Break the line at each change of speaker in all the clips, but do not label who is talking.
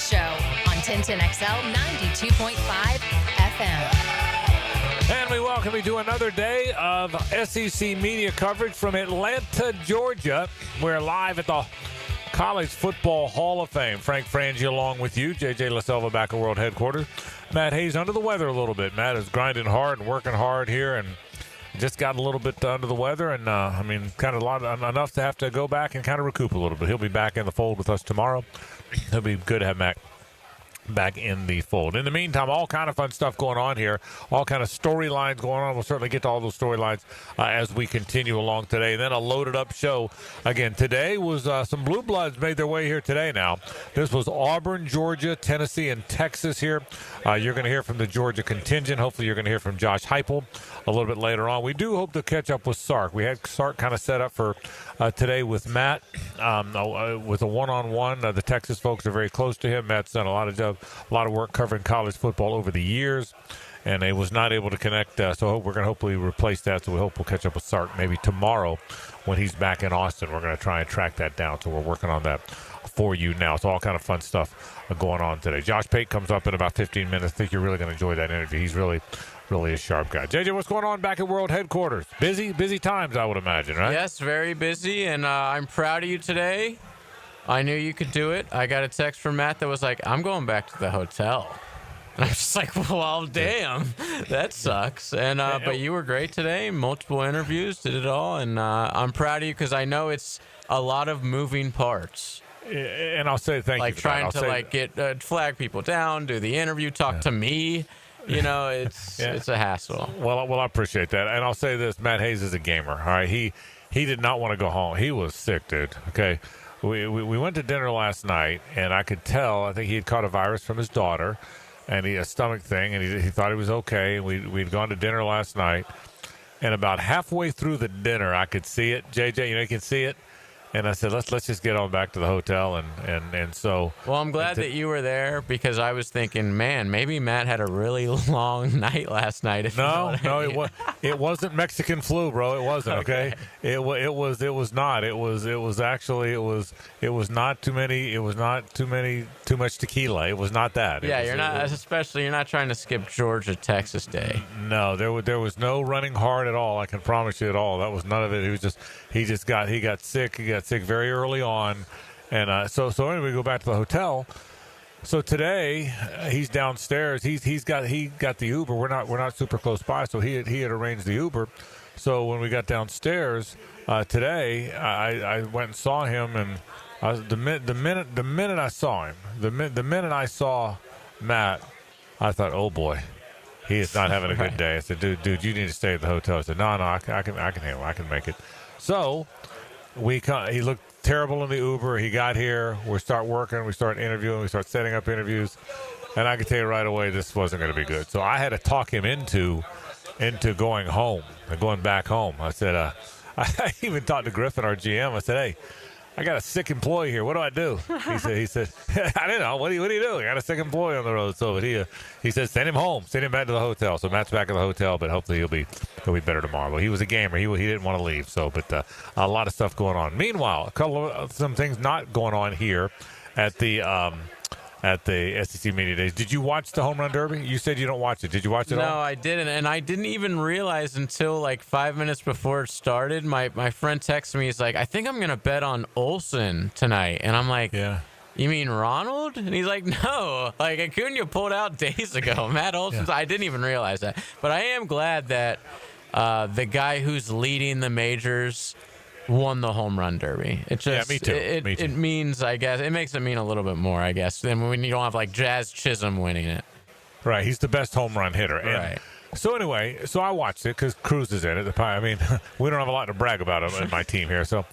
Show on Tintin XL 92.5 FM.
And we welcome you to another day of SEC media coverage from Atlanta, Georgia. We're live at the College Football Hall of Fame. Frangie along with you. JJ LaSelva back at World Headquarters. Matt Hayes under the weather a little bit. Matt is grinding hard and working hard here and just got a little bit under the weather. And, kind of enough to have to go back and kind of recoup a little bit. He'll be back in the fold with us tomorrow. It'll be good to have Matt back in the fold. In the meantime, all kind of fun stuff going on here, all kind of storylines going on. We'll certainly get to all those storylines as we continue along today. And then a loaded up show again. Today was some Blue Bloods made their way here today. Now this was Auburn, Georgia, Tennessee, and Texas here. You're going to hear from the Georgia contingent. Hopefully you're going to hear from Josh Heupel a little bit later on. We do hope to catch up with Sark. We had Sark kind of set up for today with Matt with a one-on-one. The Texas folks are very close to him. Matt's done a lot of work covering college football over the years, and he was not able to connect. So we're going to hopefully replace that. So we hope we'll catch up with Sark maybe tomorrow when he's back in Austin. We're going to try and track that down. So we're working on that for you now. It's all kind of fun stuff going on today. Josh Pate comes up in about 15 minutes. I think you're really going to enjoy that interview. He's really a sharp guy. JJ, what's going on back at World Headquarters? Busy times, I would imagine, right?
Yes, very busy, and I'm proud of you today. I knew you could do it. I got a text from Matt that was like, I'm going back to the hotel. And I'm just like, well, damn, that sucks. And but you were great today. Multiple interviews, did it all, and I'm proud of you because I know it's a lot of moving parts.
And I'll say thank you.
Like trying to get flag people down, do the interview, talk to me. You know, it's a hassle.
Well, I appreciate that. And I'll say this, Matt Hayes is a gamer, all right? He did not want to go home. He was sick, dude, okay? We went to dinner last night, and I could tell, I think he had caught a virus from his daughter, and a stomach thing, and he thought he was okay. And we'd gone to dinner last night, and about halfway through the dinner, I could see it. JJ, you can see it. And I said, let's just get on back to the hotel. And so. Well,
I'm glad that you were there because I was thinking, man, maybe Matt had a really long night last night.
It wasn't Mexican flu, bro. It wasn't. Okay. It was not. It was not too many. It was not too much tequila. It was not that.
You're not trying to skip Georgia, Texas Day.
No, there was no running hard at all. I can promise you at all. That was none of it. He got sick. He got sick very early on, and so anyway, we go back to the hotel. So today he's downstairs. He got the Uber. We're not super close by, so he had arranged the Uber. So when we got downstairs today, I went and saw him, and the minute I saw him, the minute I saw Matt, I thought, oh boy, he is not having a good day. I said, dude, you need to stay at the hotel. I said, no, I can handle it. I can make it. So. He looked terrible in the Uber. He got here. We start working. We start interviewing. We start setting up interviews. And I could tell you right away this wasn't going to be good. So I had to talk him into going home and going back home. I said, I even talked to Griffin, our GM. I said, hey, I got a sick employee here. What do I do? He said, I don't know. What do you do? I got a sick employee on the road. So but he said, send him home. Send him back to the hotel. So Matt's back at the hotel, but hopefully he'll be better tomorrow. But he was a gamer. He didn't want to leave. So, but a lot of stuff going on. Meanwhile, some things not going on here at the SEC Media Days. Did you watch the Home Run Derby? You said you don't watch it. Did you watch it all?
No, I didn't. And I didn't even realize until like 5 minutes before it started. My friend texted me. He's like, I think I'm going to bet on Olsen tonight. And I'm like, yeah. You mean Ronald? And he's like, no. Like, Acuna pulled out days ago. Matt Olsen. Yeah. I didn't even realize that. But I am glad that the guy who's leading the majors won the home run derby. It just,
me too.
It means, I guess, it makes it mean a little bit more, I guess, than when you don't have like Jazz Chisholm winning it.
Right. He's the best home run hitter. And
right.
So anyway, I watched it because Cruz is in it. I mean, we don't have a lot to brag about him in my team here. So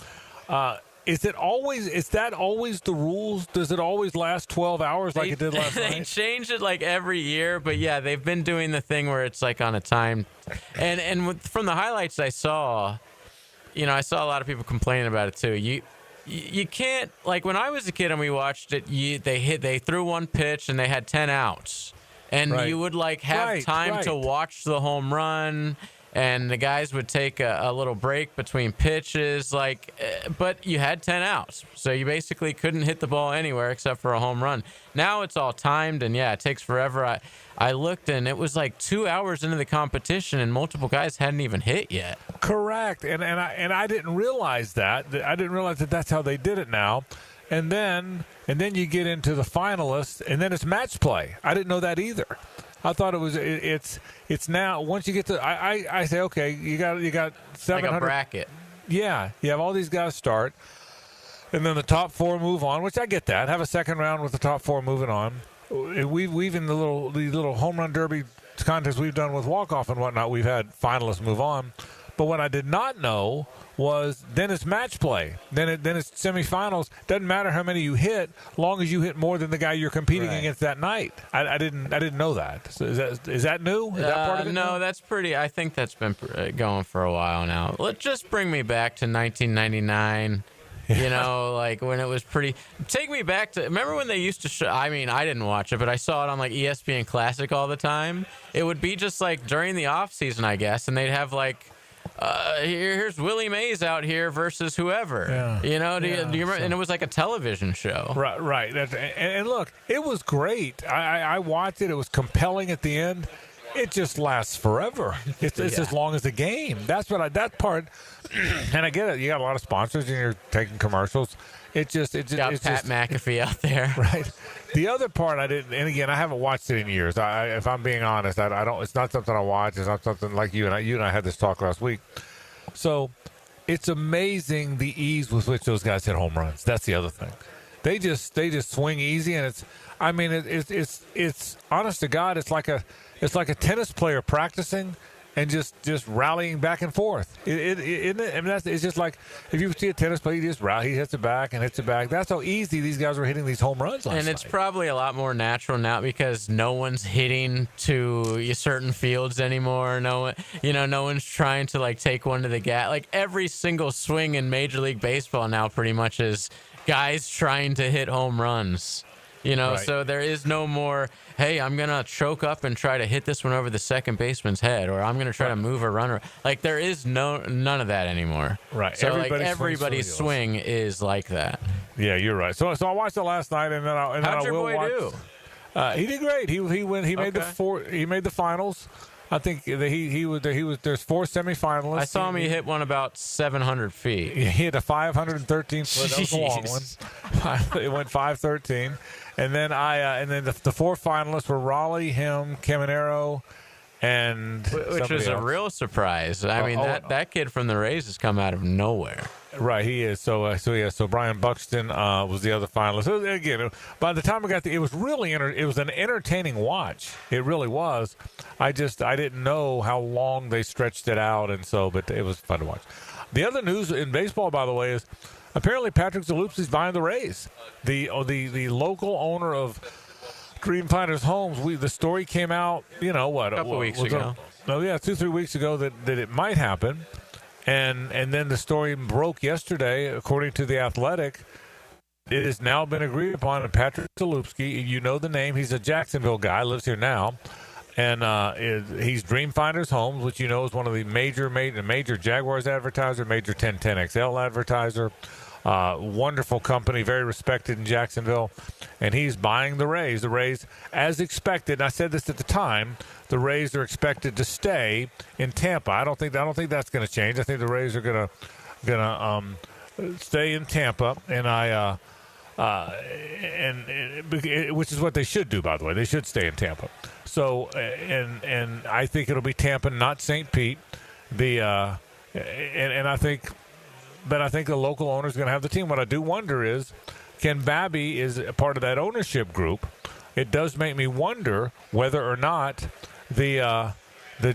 is that always the rules? Does it always last 12 hours like it did last night?
They change it like every year, but yeah, they've been doing the thing where it's like on a time. And from the highlights I saw, I saw a lot of people complaining about it too. You can't, like when I was a kid and we watched it, they threw one pitch and they had 10 outs. And you would like have time to watch the home run and the guys would take a little break between pitches, but you had 10 outs, so you basically couldn't hit the ball anywhere except for a home run. Now it's all timed, and it takes forever. I looked, and it was like 2 hours into the competition, and multiple guys hadn't even hit yet.
Correct, and I didn't realize that. I didn't realize that that's how they did it now. And then you get into the finalists, and then it's match play. I didn't know that either. I thought it's now once you get to I say okay, you got 700
like a bracket.
Yeah, you have all these guys start, and then the top 4 move on, which I get that. Have a second round with the top 4 moving on. We've in these little home run derby contests we've done with walk-off and whatnot, we've had finalists move on. But what I did not know was then it's match play. Then it's semifinals. Doesn't matter how many you hit, long as you hit more than the guy you're competing against that night. I didn't know that. So is that new? Is that part of it?
No,
new?
that's pretty. I think that's been going for a while now. Let's just bring me back to 1999. You know, like when it was pretty. Take me back to. Remember when they used to show. I mean, I didn't watch it, but I saw it on like ESPN Classic all the time. It would be just like during the off season, I guess, and they'd have like. Here's Willie Mays out here versus whoever. Yeah. You know, do you remember? And it was like a television show.
Right. And look, it was great. I watched it. It was compelling at the end. It just lasts forever. It's as long as the game. That's that part. And I get it. You got a lot of sponsors, and you're taking commercials. It's
Pat McAfee out there,
right? The other part I didn't, and again, I haven't watched it in years. If I'm being honest, I don't. It's not something I watch. It's not something like you and I had this talk last week. So it's amazing the ease with which those guys hit home runs. That's the other thing. They just swing easy, and it's honest to God, it's like a tennis player practicing and just rallying back and forth. It's just like if you see a tennis player, he just rally, he hits it back and hits it back. That's how easy these guys were hitting these home runs last night.
And it's probably a lot more natural now because no one's hitting to certain fields anymore. No one's trying to like take one to the gap. Like every single swing in Major League Baseball now pretty much is guys trying to hit home runs. Right. So there is no more, hey, I'm going to choke up and try to hit this one over the second baseman's head, or I'm going to try to move a runner. Like, there is none of that anymore.
Right.
So, everybody's swing is like that.
Yeah, you're right. So I watched it last night, and then
How'd your boy do?
He did great. He made the finals. I think there's 4 semifinalists.
I saw him. He hit one about 700 feet.
He hit a 513 foot. That was a long one. It went 513, and then the 4 finalists were Raleigh, him, Caminero, and
which was a real surprise. I mean, that kid from the Rays has come out of nowhere.
Right, he is. So Brian Buxton was the other finalist. So again, by the time it was really it was an entertaining watch. It really was. I didn't know how long they stretched it out, but it was fun to watch. The other news in baseball, by the way, is apparently Patrick Zalupski's buying the Rays. The local owner of Dreamfinders Homes. The story came out. A
couple weeks ago.
2-3 weeks ago that it might happen. And then the story broke yesterday, according to The Athletic. It has now been agreed upon. And Patrick Zalupski, you know the name. He's a Jacksonville guy, lives here now. And he's Dreamfinders Homes, which you know is one of the major Jaguars advertiser, major 1010XL advertiser. Wonderful company, very respected in Jacksonville. And he's buying the Rays. The Rays, as expected, and I said this at the time, the Rays are expected to stay in Tampa. I don't think that's going to change. I think the Rays are going to stay in Tampa, and which is what they should do, by the way. They should stay in Tampa. So, and I think it'll be Tampa, not St. Pete. I think the local owner is going to have the team. What I do wonder is, Ken Babby is a part of that ownership group. It does make me wonder whether or not the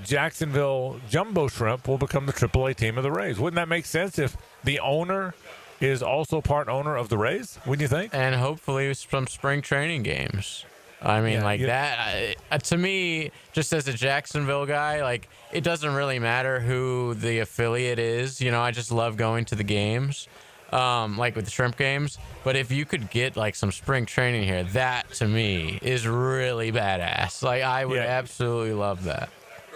Jacksonville Jumbo Shrimp will become the AAA team of the Rays. Wouldn't that make sense if the owner is also part owner of the Rays? Wouldn't you think?
And hopefully some spring training games. I mean, that to me, just as a Jacksonville guy, like it doesn't really matter who the affiliate is. I just love going to the games, like with the shrimp games. But if you could get like some spring training here, that to me is really badass. Like I would absolutely love that.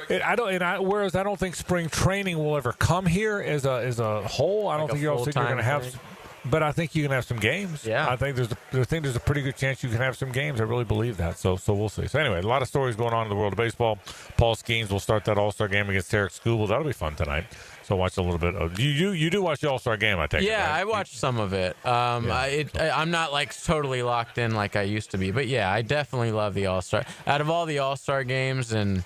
Whereas I don't think spring training will ever come here as a whole. I don't think you're going to have. But I think you can have some games.
Yeah.
I think there's a pretty good chance you can have some games. I really believe that. So we'll see. So anyway, a lot of stories going on in the world of baseball. Paul Skeens will start that All-Star game against Tarek Skubal. That'll be fun tonight. So watch a little bit of you do watch the All-Star game, I take it.
Yeah,
right?
I watched some of it. I'm not like totally locked in like I used to be, but yeah, I definitely love the All-Star. Out of all the All-Star games and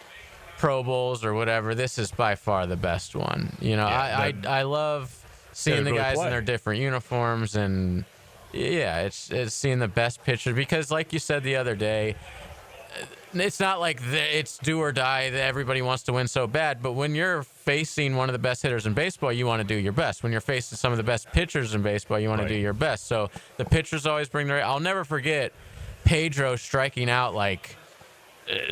Pro Bowls or whatever, this is by far the best one. You know, I love seeing the guys in their different uniforms, and yeah, it's seeing the best pitchers, because like you said the other day, it's not like it's do or die that everybody wants to win so bad, but when you're facing one of the best hitters in baseball, you want to do your best. When you're facing some of the best pitchers in baseball, you want to do your best. So the pitchers always bring their... I'll never forget Pedro striking out like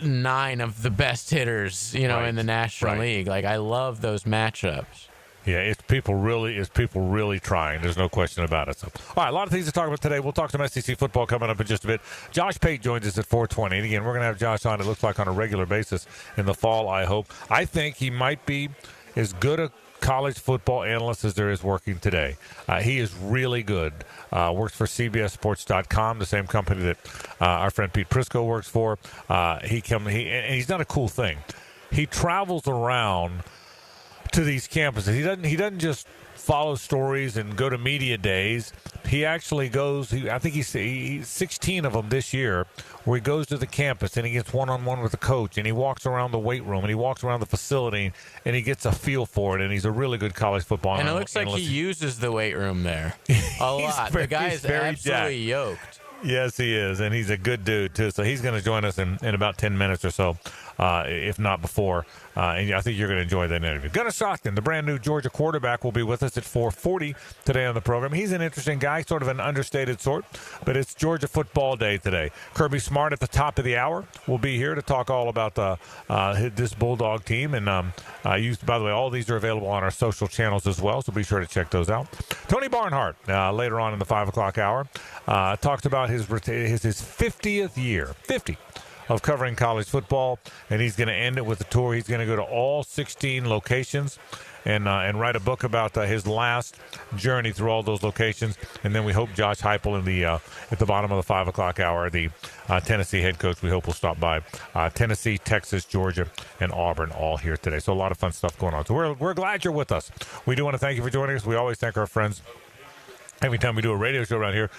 9 of the best hitters, in the National League. Like, I love those matchups.
Yeah, it's people really trying. There's no question about it. So, all right, a lot of things to talk about today. We'll talk some SEC football coming up in just a bit. Josh Pate joins us at 4:20. And again, we're going to have Josh on, it looks like, on a regular basis in the fall, I hope. I think he might be as good a college football analyst as there is working today. He is really good. Works for CBSSports.com, the same company that our friend Pete Prisco works for. And he's done a cool thing. He travels around to these campuses. He doesn't just follow stories and go to media days. He actually goes. I think he's 16 of them this year, where he goes to the campus and he gets one-on-one with the coach, and he walks around the weight room and he walks around the facility and he gets a feel for it. And he's a really good college football analyst.
And it looks like he uses the weight room there a lot. The guy is absolutely yoked.
Yes, he is, and he's a good dude too. So he's going to join us in about 10 minutes or so, if not before. And I think you're going to enjoy that interview. Gunnar Stockton, the brand new Georgia quarterback, will be with us at 4:40 today on the program. He's an interesting guy, sort of an understated sort, but it's Georgia football day today. Kirby Smart at the top of the hour will be here to talk all about this Bulldog team. And by the way, all these are available on our social channels as well, so be sure to check those out. Tony Barnhart, later on in the 5 o'clock hour, talks about his 50th year, 50, of covering college football, and he's going to end it with a tour. He's going to go to all 16 locations and write a book about his last journey through all those locations. And then we hope Josh Heupel at the bottom of the 5 o'clock hour, the Tennessee head coach, we hope will stop by. Tennessee, Texas, Georgia, and Auburn all here today. So a lot of fun stuff going on. So we're glad you're with us. We do want to thank you for joining us. We always thank our friends. Every time we do a radio show around here,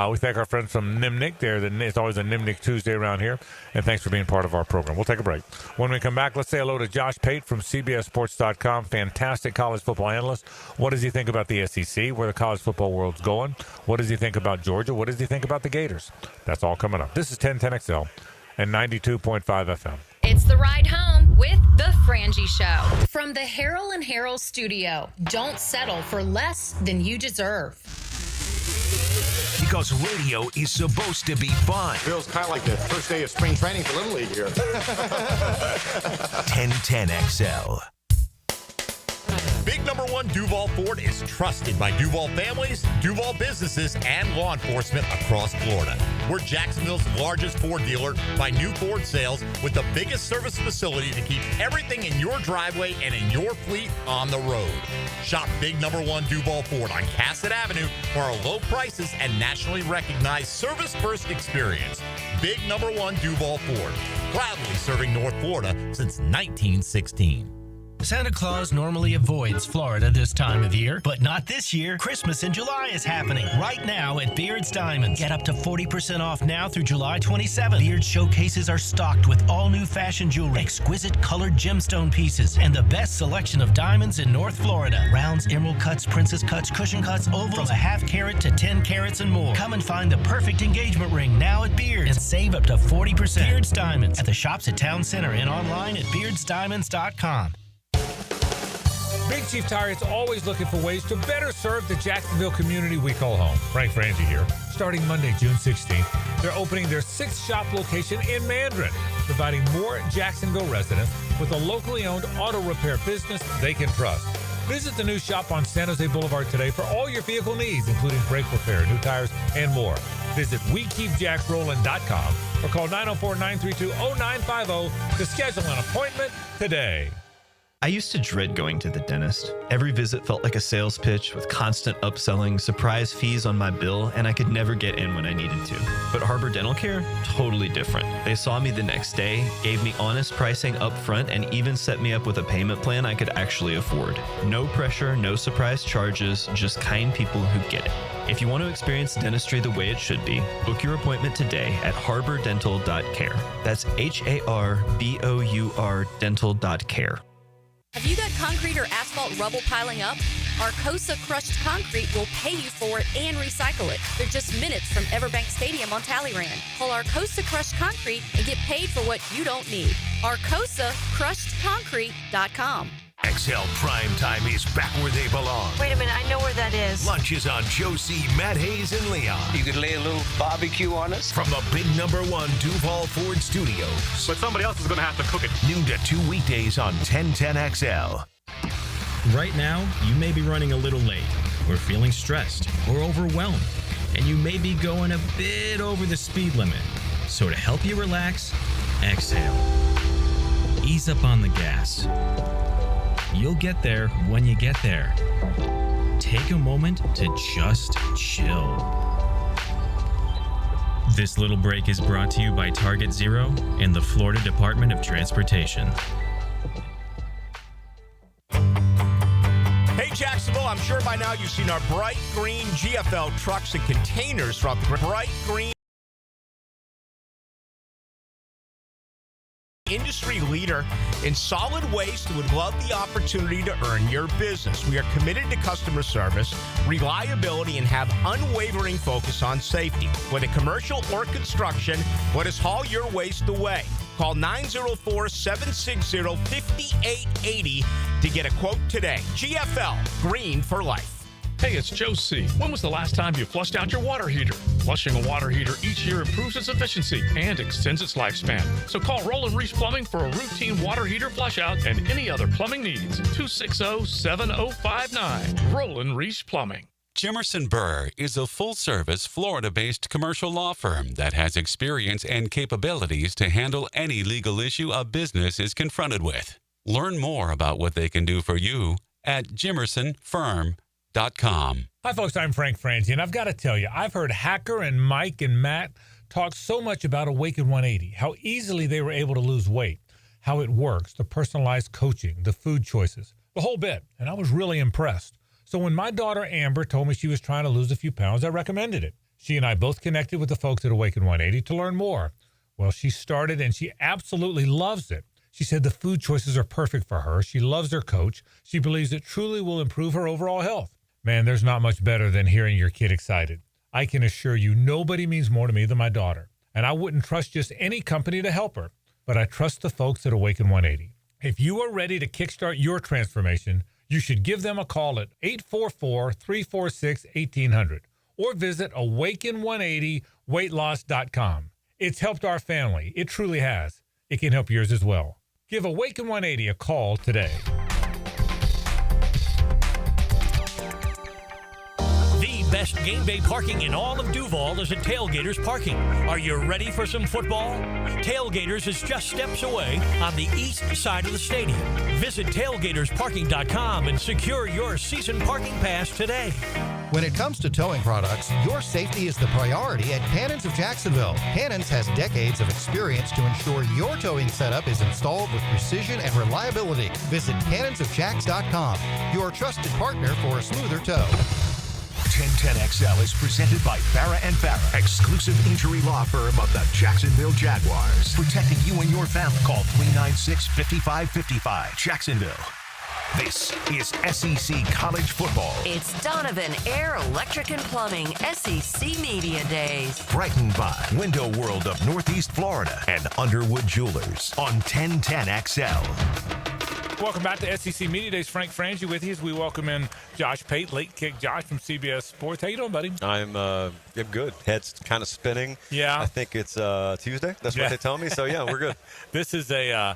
we thank our friends from Nimnik. It's always a Nimnik Tuesday around here. And thanks for being part of our program. We'll take a break. When we come back, let's say hello to Josh Pate from CBSSports.com. Fantastic college football analyst. What does he think about the SEC, where the college football world's going? What does he think about Georgia? What does he think about the Gators? That's all coming up. This is 1010XL and 92.5 FM.
It's the ride home with the Frangie Show. From the Harrell and Harrell studio. Don't settle for less than you deserve.
Because radio is supposed to be fun.
Feels kind of like the first day of spring training for Little League here.
1010XL.
Big number 1 Duval Ford is trusted by Duval families, Duval businesses, and law enforcement across Florida. We're Jacksonville's largest Ford dealer by new Ford sales, with the biggest service facility to keep everything in your driveway and in your fleet on the road. Shop Big number 1 Duval Ford on Cassett Avenue for our low prices and nationally recognized service-first experience. Big number 1 Duval Ford, proudly serving North Florida since 1916.
Santa Claus normally avoids Florida this time of year, but not this year. Christmas in July is happening right now at Beard's Diamonds. Get up to 40% off now through July 27th. Beard's showcases are stocked with all new fashion jewelry, exquisite colored gemstone pieces, and the best selection of diamonds in North Florida. Rounds, emerald cuts, princess cuts, cushion cuts, ovals, from a half carat to 10 carats and more. Come and find the perfect engagement ring now at Beard's and save up to 40%. Beard's Diamonds at the shops at Town Center and online at beardsdiamonds.com.
Big Chief Tire is always looking for ways to better serve the Jacksonville community we call home. Frank Frangie here. Starting Monday, June 16th, they're opening their 6th shop location in Mandarin, providing more Jacksonville residents with a locally owned auto repair business they can trust. Visit the new shop on San Jose Boulevard today for all your vehicle needs, including brake repair, new tires, and more. Visit WeKeepJacksRollin.com or call 904-932-0950 to schedule an appointment today.
I used to dread going to the dentist. Every visit felt like a sales pitch with constant upselling, surprise fees on my bill, and I could never get in when I needed to. But Harbor Dental Care? Totally different. They saw me the next day, gave me honest pricing up front, and even set me up with a payment plan I could actually afford. No pressure, no surprise charges, just kind people who get it. If you want to experience dentistry the way it should be, book your appointment today at harbordental.care. That's HARBOUR dental.care.
Have you got concrete or asphalt rubble piling up? Arcosa Crushed Concrete will pay you for it and recycle it. They're just minutes from Everbank Stadium on Talleyrand. Call Arcosa Crushed Concrete and get paid for what you don't need. ArcosaCrushedConcrete.com.
XL Prime Time is back where they belong.
Wait a minute, I know where that is.
Lunch is on Joe C., Matt Hayes, and Leon.
You could lay a little barbecue on us.
From the big #1 Duval Ford Studios.
But somebody else is going to have to cook it.
Noon to 2 weekdays on 1010XL.
Right now, you may be running a little late, or feeling stressed, or overwhelmed, and you may be going a bit over the speed limit. So to help you relax, exhale. Ease up on the gas. You'll get there when you get there. Take a moment to just chill. This little break is brought to you by Target Zero and the Florida Department of Transportation.
Hey, Jacksonville, I'm sure by now you've seen our bright green GFL trucks and containers throughout the bright green industry leader in solid waste who would love the opportunity to earn your business. We are committed to customer service, reliability, and have unwavering focus on safety. Whether commercial or construction, let us haul your waste away. Call 904-760-5880 to get a quote today. GFL, green for life.
Hey, it's Joe C. When was the last time you flushed out your water heater? Flushing a water heater each year improves its efficiency and extends its lifespan. So call Roland Reese Plumbing for a routine water heater flush out and any other plumbing needs. 260-7059. Roland Reese Plumbing.
Jimerson Burr is a full-service, Florida-based commercial law firm that has experience and capabilities to handle any legal issue a business is confronted with. Learn more about what they can do for you at jimersonfirm.com.
Hi, folks. I'm Frank Frangie, and I've got to tell you, I've heard Hacker and Mike and Matt talk so much about Awaken 180, how easily they were able to lose weight, how it works, the personalized coaching, the food choices, the whole bit, and I was really impressed. So when my daughter Amber told me she was trying to lose a few pounds, I recommended it. She and I both connected with the folks at Awaken 180 to learn more. Well, she started, and she absolutely loves it. She said the food choices are perfect for her. She loves her coach. She believes it truly will improve her overall health. Man, there's not much better than hearing your kid excited. I can assure you nobody means more to me than my daughter. And I wouldn't trust just any company to help her, but I trust the folks at Awaken 180. If you are ready to kickstart your transformation, you should give them a call at 844-346-1800 or visit awaken180weightloss.com. It's helped our family. It truly has. It can help yours as well. Give Awaken 180 a call today.
Best game day parking in all of Duval is at Tailgaters Parking. Are you ready for some football? Tailgaters is just steps away on the east side of the stadium. Visit tailgatorsparking.com and secure your season parking pass today.
When it comes to towing products, your safety is the priority at Cannons of Jacksonville. Cannons has decades of experience to ensure your towing setup is installed with precision and reliability. Visit cannonsofjacks.com, your trusted partner for a smoother tow.
1010XL is presented by Farah & Farah, exclusive injury law firm of the Jacksonville Jaguars. Protecting you and your family. Call 396-5555. Jacksonville. This is SEC College Football.
It's Donovan Air Electric and Plumbing SEC Media Days.
Brightened by Window World of Northeast Florida and Underwood Jewelers on 1010XL.
Welcome back to SEC Media Days. Frank Frangie with you as we welcome in Josh Pate, late kick Josh from CBS Sports. How you doing, buddy?
I'm good. Head's kind of spinning.
Yeah.
I think it's Tuesday. That's what they tell me. So, yeah, we're good.
This is a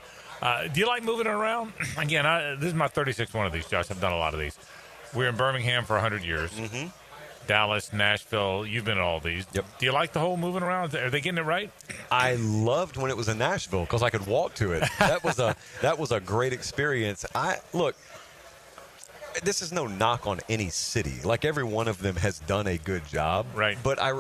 do you like moving it around? Again, this is my 36th one of these, Josh. I've done a lot of these. We're in Birmingham for 100 years.
Mm-hmm.
Dallas, Nashville. You've been to all these.
Yep.
Do you like the whole moving around? Are they getting it right?
I loved when it was in Nashville because I could walk to it. That was a great experience. Look, this is no knock on any city. Like, every one of them has done a good job.
Right.
But I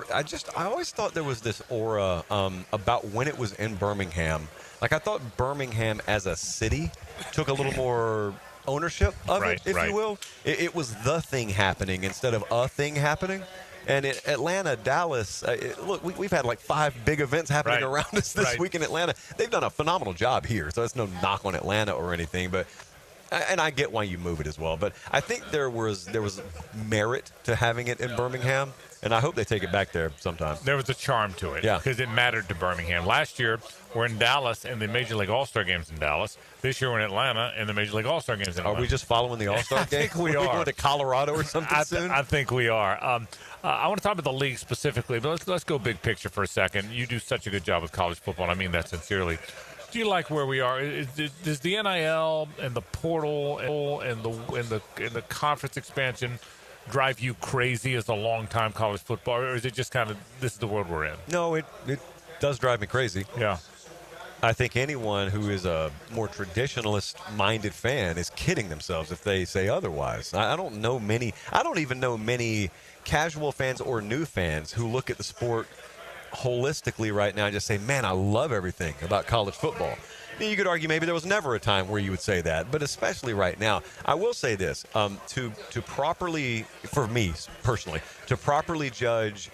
always thought there was this aura about when it was in Birmingham. Like, I thought Birmingham as a city took a little more ownership of it, if you will. It was the thing happening instead of a thing happening. And in Atlanta, Dallas, look, we've had like 5 big events happening around us this week in Atlanta. They've done a phenomenal job here, so it's no knock on Atlanta or anything. But and I get why you move it as well. But I think there was merit to having it in Birmingham, and I hope they take it back there sometime.
There was a charm to it,
yeah,
because it mattered to Birmingham. Last year, we're in Dallas in the Major League All-Star games in Dallas. This year, we're in Atlanta in the Major League All-Star games in Atlanta.
Are we just following the All-Star game?
I think we are.
Are we going to Colorado or something soon?
I think we are. I want to talk about the league specifically, but let's go big picture for a second. You do such a good job with college football, and I mean that sincerely. Do you like where we are? Does the NIL and the portal and the conference expansion drive you crazy as a long-time college football, or is it just kind of this is the world we're in?
No, it does drive me crazy.
Yeah.
I think anyone who is a more traditionalist-minded fan is kidding themselves if they say otherwise. I don't even know many casual fans or new fans who look at the sport holistically right now and just say, man, I love everything about college football. You could argue maybe there was never a time where you would say that, but especially right now. I will say this, to properly, for me personally, to properly judge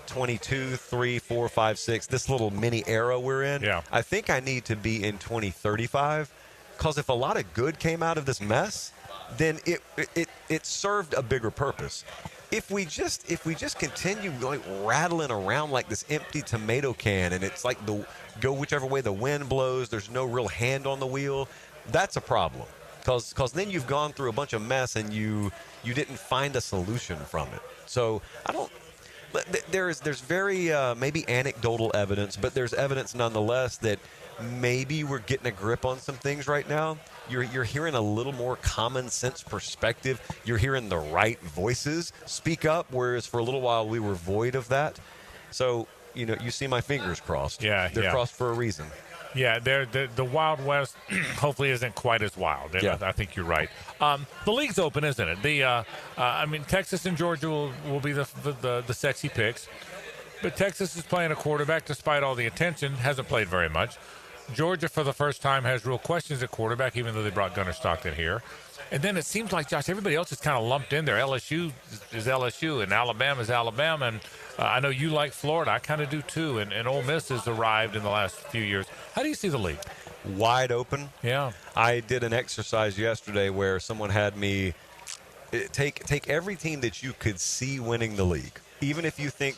22, 3, 4, 5, 6, this little mini era we're in, I think I need to be in 2035, because if a lot of good came out of this mess, then it served a bigger purpose. If we just continue like rattling around like this empty tomato can, and it's like go whichever way the wind blows, there's no real hand on the wheel, that's a problem. Because then you've gone through a bunch of mess and you didn't find a solution from it. So I don't. There's very maybe anecdotal evidence, but there's evidence nonetheless that maybe we're getting a grip on some things right now. You're hearing a little more common sense perspective. You're hearing the right voices speak up, whereas for a little while we were void of that. So, you see my fingers crossed.
Yeah,
they're crossed for a reason.
Yeah, the Wild West hopefully isn't quite as wild.
Yeah.
I think you're right. The league's open, isn't it? Texas and Georgia will be the sexy picks. But Texas is playing a quarterback despite all the attention, hasn't played very much. Georgia, for the first time, has real questions at quarterback, even though they brought Gunnar Stockton here. And then it seems like, Josh, everybody else is kind of lumped in there. LSU is LSU, and Alabama is Alabama. And I know you like Florida. I kind of do, too. And Ole Miss has arrived in the last few years. How do you see the league?
Wide open.
Yeah.
I did an exercise yesterday where someone had me take every team that you could see winning the league. Even if you think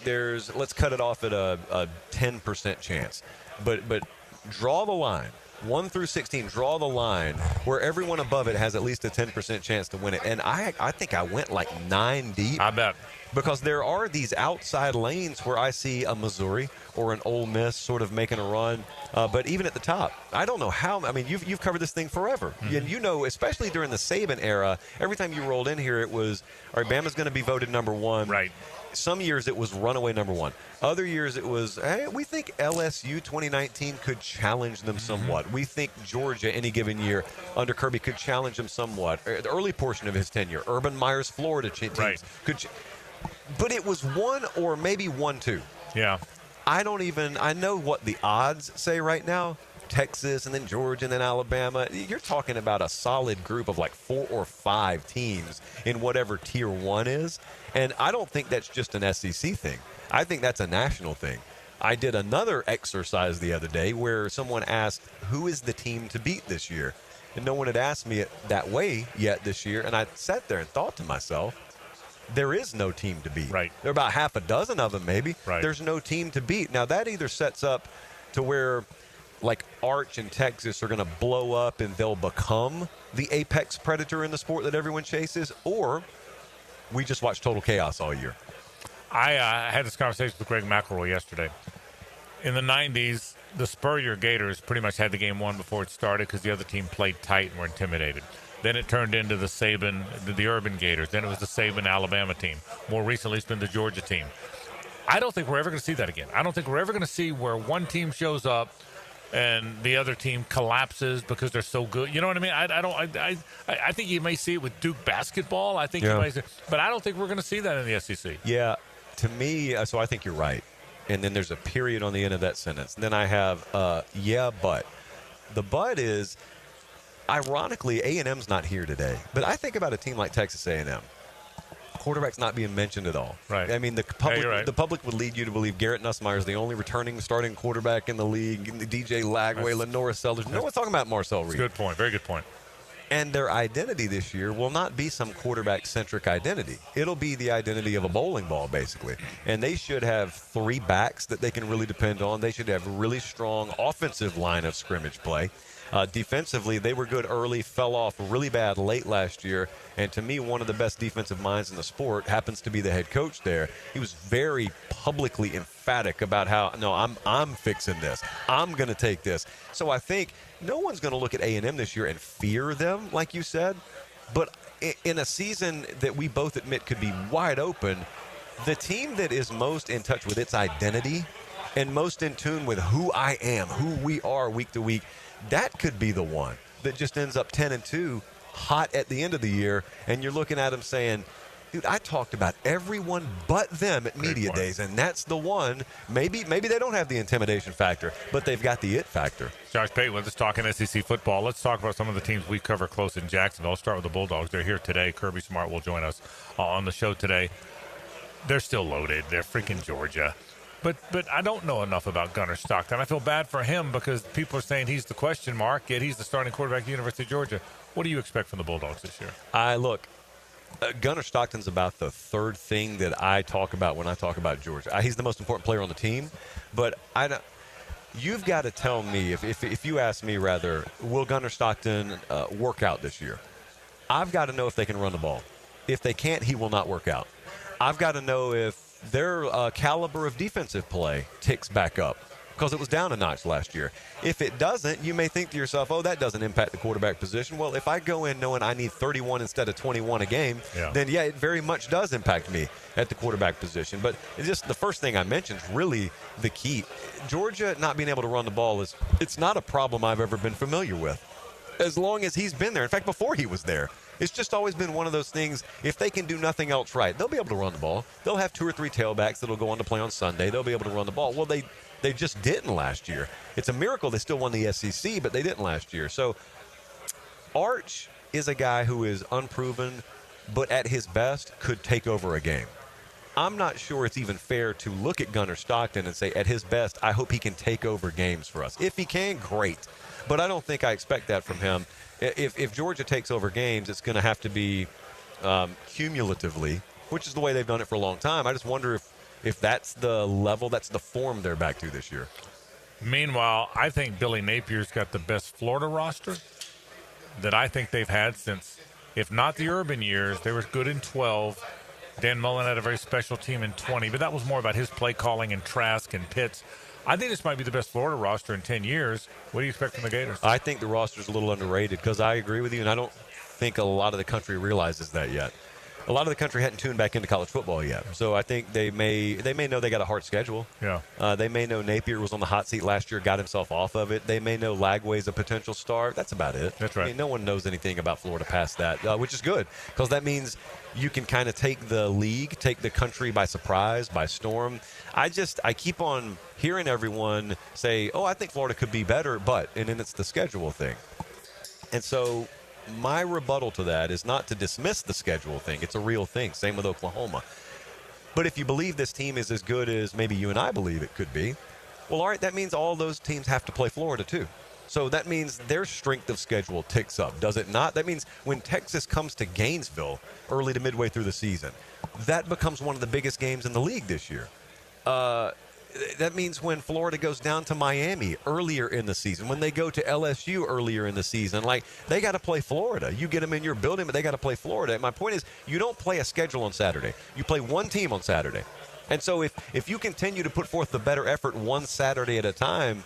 let's cut it off at a 10% chance. But draw the line. 1 through 16, draw the line where everyone above it has at least a 10% chance to win it. And I think I went like 9 deep.
I bet.
Because there are these outside lanes where I see a Missouri or an Ole Miss sort of making a run. But even at the top, I don't know how. I mean, you've covered this thing forever. Mm-hmm. And especially during the Saban era, every time you rolled in here, it was, all right, Bama's going to be voted number 1.
Right.
Some years it was runaway number 1. Other years it was, hey, we think LSU 2019 could challenge them somewhat. We think Georgia any given year under Kirby could challenge them somewhat. The early portion of his tenure, Urban Meyer's Florida teams could. But it was 1 or maybe 1-2.
Yeah.
I know what the odds say right now. Texas and then Georgia and then Alabama. You're talking about a solid group of like 4 or 5 teams in whatever tier 1 is. And I don't think that's just an SEC thing. I think that's a national thing. I did another exercise the other day where someone asked, who is the team to beat this year? And no one had asked me it that way yet this year. And I sat there and thought to myself, there is no team to beat.
Right.
There are about half a dozen of them maybe.
Right.
There's no team to beat. Now that either sets up to where like Arch and Texas are going to blow up and they'll become the apex predator in the sport that everyone chases, or we just watch total chaos all year.
I had this conversation with Greg McElroy yesterday. In the 90s, the Spurrier Gators pretty much had the game won before it started because the other team played tight and were intimidated. Then it turned into the Saban, the Urban Gators. Then it was the Saban Alabama team. More recently, it's been the Georgia team. I don't think we're ever going to see that again. I don't think we're ever going to see where one team shows up and the other team collapses because they're so good. You know what I mean? I think you may see it with Duke basketball. I think you may see, but I don't think we're going to see that in the SEC.
Yeah, to me, so I think you're right. And then there's a period on the end of that sentence. And then I have, but. The but is, ironically, A&M's not here today. But I think about a team like Texas A&M. Quarterback's not being mentioned at all.
Right.
I mean, the public would lead you to believe Garrett Nussmeier is the only returning starting quarterback in the league. DJ Lagway, Lenora Sellers. No one's talking about Marcel Reed.
Good point. Very good point.
And their identity this year will not be some quarterback-centric identity. It'll be the identity of a bowling ball, basically. And they should have 3 backs that they can really depend on. They should have a really strong offensive line of scrimmage play. Defensively, they were good early, fell off really bad late last year. And to me, one of the best defensive minds in the sport happens to be the head coach there. He was very publicly emphatic about how, no, I'm fixing this. I'm going to take this. So I think no one's going to look at A&M this year and fear them, like you said. But in a season that we both admit could be wide open, the team that is most in touch with its identity and most in tune with who I am, who we are week to week, that could be the one that just ends up 10-2, hot at the end of the year, and you're looking at them saying, dude, I talked about everyone but them at media days, and that's the one. Maybe they don't have the intimidation factor, but they've got the it factor.
Josh Payton with us talking SEC football. Let's talk about some of the teams we cover close in Jacksonville. I'll start with the Bulldogs. They're here today. Kirby Smart will join us on the show today. They're still loaded. They're freaking Georgia. But I don't know enough about Gunnar Stockton. I feel bad for him because people are saying he's the question mark, yet he's the starting quarterback at the University of Georgia. What do you expect from the Bulldogs this year?
Gunnar Stockton's about the third thing that I talk about when I talk about Georgia. He's the most important player on the team, but you've got to tell me, if you ask me rather, will Gunnar Stockton work out this year? I've got to know if they can run the ball. If they can't, he will not work out. I've got to know if their caliber of defensive play ticks back up because it was down a notch last year. If it doesn't, you may think to yourself, oh, that doesn't impact the quarterback position. Well, if I go in knowing I need 31 instead of 21 a game, then, it very much does impact me at the quarterback position. But it's just the first thing I mentioned is really the key. Georgia not being able to run the ball it's not a problem I've ever been familiar with as long as he's been there. In fact, before he was there. It's just always been one of those things, if they can do nothing else right, they'll be able to run the ball. They'll have 2 or 3 tailbacks that'll go on to play on Sunday. They'll be able to run the ball. Well, they just didn't last year. It's a miracle they still won the SEC, but they didn't last year. So Arch is a guy who is unproven, but at his best could take over a game. I'm not sure it's even fair to look at Gunnar Stockton and say, at his best, I hope he can take over games for us. If he can, great. But I don't think I expect that from him. If Georgia takes over games, it's going to have to be cumulatively, which is the way they've done it for a long time. I just wonder if that's the level, that's the form they're back to this year.
Meanwhile, I think Billy Napier's got the best Florida roster that I think they've had since, if not the Urban years, they were good in 12. Dan Mullen had a very special team in 20, but that was more about his play calling and Trask and Pitts. I think this might be the best Florida roster in 10 years. What do you expect from the Gators?
I think the roster's a little underrated because I agree with you, and I don't think a lot of the country realizes that yet. A lot of the country hadn't tuned back into college football yet. So I think they may know they got a hard schedule.
Yeah.
They may know Napier was on the hot seat last year, got himself off of it. They may know Lagway's a potential star. That's about it.
That's right.
I mean, no one knows anything about Florida past that, which is good because that means you can kind of take the league, take the country by surprise, by storm. I keep on hearing everyone say, oh, I think Florida could be better, and then it's the schedule thing. And so my rebuttal to that is not to dismiss the schedule thing. It's a real thing. Same with Oklahoma. But if you believe this team is as good as maybe you and I believe it could be, well, all right, that means all those teams have to play Florida too. So that means their strength of schedule ticks up, does it not? That means when Texas comes to Gainesville early to midway through the season, that becomes one of the biggest games in the league this year. That means when Florida goes down to Miami earlier in the season, when they go to LSU earlier in the season, they got to play Florida. You get them in your building, but they got to play Florida. And my point is, you don't play a schedule on Saturday. You play one team on Saturday. And so if you continue to put forth the better effort one Saturday at a time,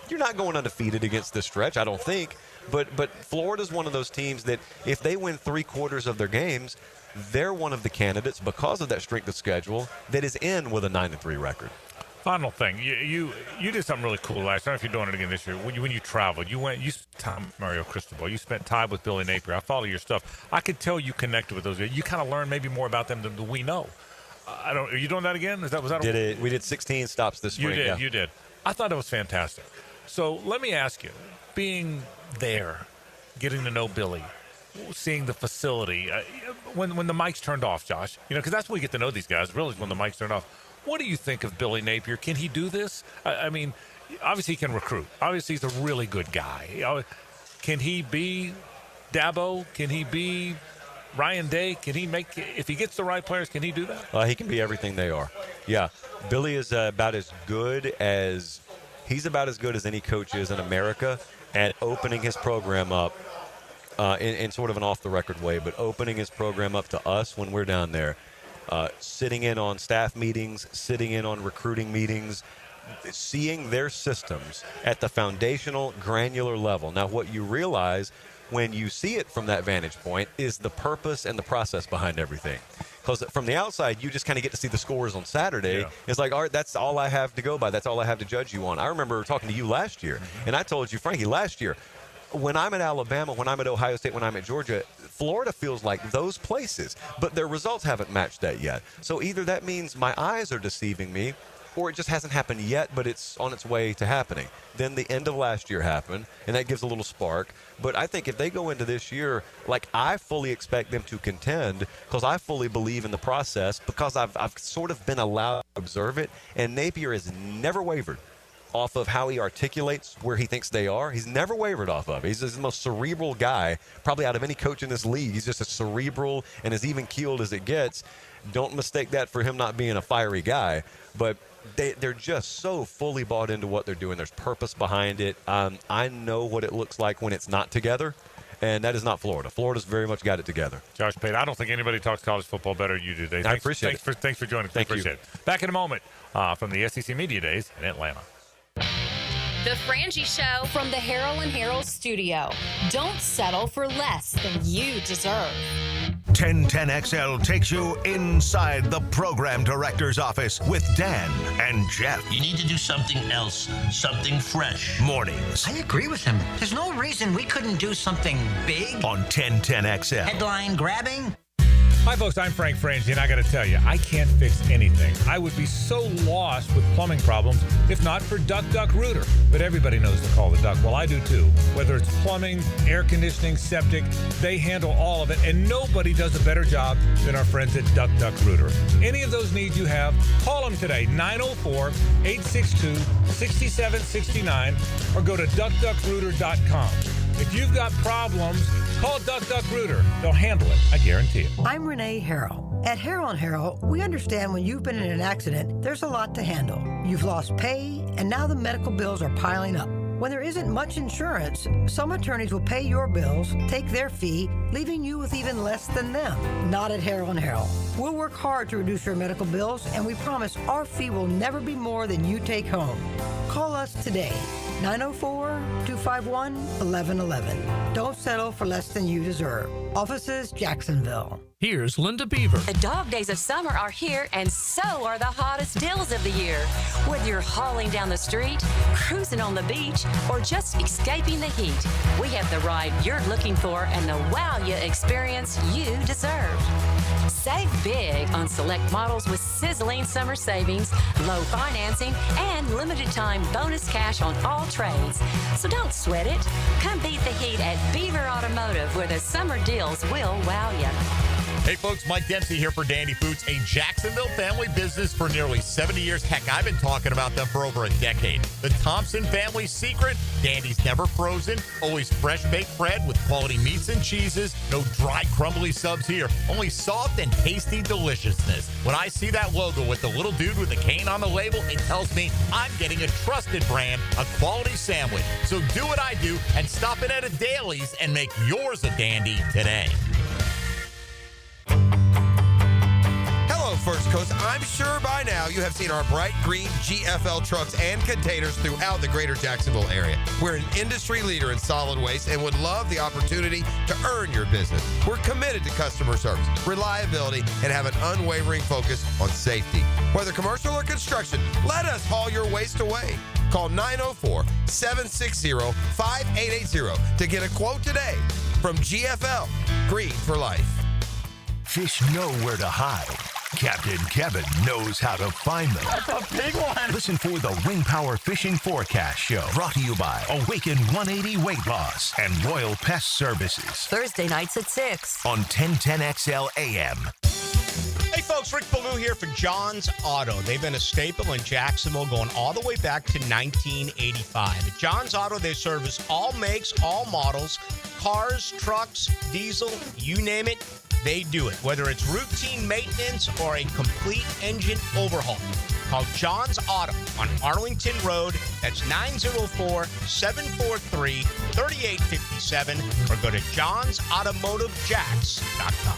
You're not going undefeated against this stretch, I don't think. But Florida's one of those teams that if they win 3/4 of their games, they're one of the candidates because of that strength of schedule that is in with a 9-3 record.
Final thing, you did something really cool last year. I don't know if you're doing it again this year. When you traveled, you time Mario Cristobal. You spent time with Billy Napier. I follow your stuff. I could tell you connected with those guys. You kind of learned maybe more about them than we know. Are you doing that again? Was that?
We did 16 stops this spring.
You did. I thought it was fantastic. So let me ask you, being there, getting to know Billy, seeing the facility, when the mics turned off, Josh, because that's when we get to know these guys. Really, when the mics turned off. What do you think of Billy Napier? Can he do this? I mean, obviously he can recruit. Obviously he's a really good guy. Can he be Dabo? Can he be Ryan Day? Can he if he gets the right players, can he do that?
He can be everything they are. Yeah. Billy is about as good as any coach is in America at opening his program up in sort of an off-the-record way, but opening his program up to us when we're down there. Sitting in on staff meetings, sitting in on recruiting meetings, seeing their systems at the foundational, granular level. Now, what you realize when you see it from that vantage point is the purpose and the process behind everything. Because from the outside, you just kind of get to see the scores on Saturday. Yeah. It's like, all right, that's all I have to go by. That's all I have to judge you on. I remember talking to you last year, and I told you, Frankie, last year, when I'm at Alabama, when I'm at Ohio State, when I'm at Georgia, Florida feels like those places, but their results haven't matched that yet. So either that means my eyes are deceiving me, or it just hasn't happened yet, but it's on its way to happening. Then the end of last year happened, and that gives a little spark. But I think if they go into this year, like I fully expect them to contend, because I fully believe in the process, because I've sort of been allowed to observe it, and Napier has never wavered off of how he articulates where he thinks they are. He's never wavered off of it. He's the most cerebral guy probably out of any coach in this league. He's just as cerebral and as even-keeled as it gets. Don't mistake that for him not being a fiery guy. But they're just so fully bought into what they're doing. There's purpose behind it. I know what it looks like when it's not together, and that is not Florida. Florida's very much got it together.
Josh Pate, I don't think anybody talks college football better than you do today.
I appreciate it.
Thanks for joining us.
Thank
you. Back in a moment from the SEC Media Days in Atlanta.
The Frangie Show from the Harold and Harold studio. Don't settle for less than you deserve.
1010XL takes you inside the program director's office with Dan and Jeff.
You need to do something else, something fresh.
Mornings.
I agree with him. There's no reason we couldn't do something big.
On 1010XL.
Headline grabbing.
Hi, folks. I'm Frank Frangie, and I got to tell you, I can't fix anything. I would be so lost with plumbing problems if not for Duck Duck Rooter. But everybody knows to call the Duck. Well, I do too. Whether it's plumbing, air conditioning, septic, they handle all of it, and nobody does a better job than our friends at Duck Duck Rooter. Any of those needs you have, call them today, 904-862-6769, or go to duckduckrooter.com. If you've got problems, call Duck Duck Rooter. They'll handle it. I guarantee it.
I'm Renee Harrell. At Harrell & Harrell, we understand when you've been in an accident, there's a lot to handle. You've lost pay, and now the medical bills are piling up. When there isn't much insurance, some attorneys will pay your bills, take their fee, leaving you with even less than them. Not at Harrell & Harrell. We'll work hard to reduce your medical bills, and we promise our fee will never be more than you take home. Call us today, 904-251-1111. Don't settle for less than you deserve. Offices, Jacksonville.
Here's Linda Beaver.
The dog days of summer are here, and so are the hottest deals of the year. Whether you're hauling down the street, cruising on the beach, or just escaping the heat, we have the ride you're looking for and the wow you experience you deserve. Save big on select models with sizzling summer savings, low financing, and limited time bonus cash on all trades. So don't sweat it. Come beat the heat at Beaver Automotive, where the summer deals will wow you.
Hey folks, Mike Dempsey here for Dandy Foods, a Jacksonville family business for nearly 70 years. Heck, I've been talking about them for over a decade. The Thompson family secret, Dandy's never frozen, always fresh baked bread with quality meats and cheeses, no dry crumbly subs here, only soft and tasty deliciousness. When I see that logo with the little dude with the cane on the label, it tells me I'm getting a trusted brand, a quality sandwich. So do what I do and stop in at a Daly's and make yours a dandy today.
First Coast, I'm sure by now you have seen our bright green GFL trucks and containers throughout the greater Jacksonville area. We're an industry leader in solid waste and would love the opportunity to earn your business. We're committed to customer service, reliability, and have an unwavering focus on safety. Whether commercial or construction, let us haul your waste away. Call 904-760-5880 to get a quote today from GFL, Green for Life.
Fish know where to hide. Captain Kevin knows how to find them.
That's a big one.
Listen for the Wing Power Fishing Forecast Show, brought to you by Awaken 180 Weight Loss and Royal Pest Services.
Thursday nights at 6
on 1010XL AM.
Hey folks, Rick Ballou here for John's Auto. They've been a staple in Jacksonville going all the way back to 1985. At John's Auto, they service all makes, all models, cars, trucks, diesel, you name it, they do it. Whether it's routine maintenance or a complete engine overhaul. Call John's Auto on Arlington Road. That's 904-743-3857 or go to johnsautomotivejacks.com.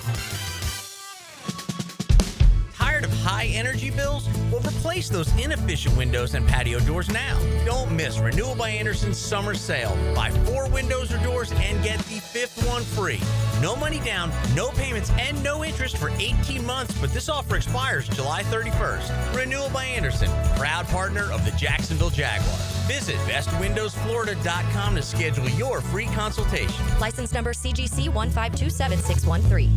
Tired of high energy bills? Well, replace those inefficient windows and patio doors now. Don't miss Renewal by Anderson's summer sale. Buy 4 windows or doors and get the 5th one free. No money down, no payments, and no interest for 18 months, but this offer expires July 31st. Renewal by Anderson, proud partner of the Jacksonville Jaguars. Visit bestwindowsflorida.com to schedule your free consultation.
License number CGC 1527613.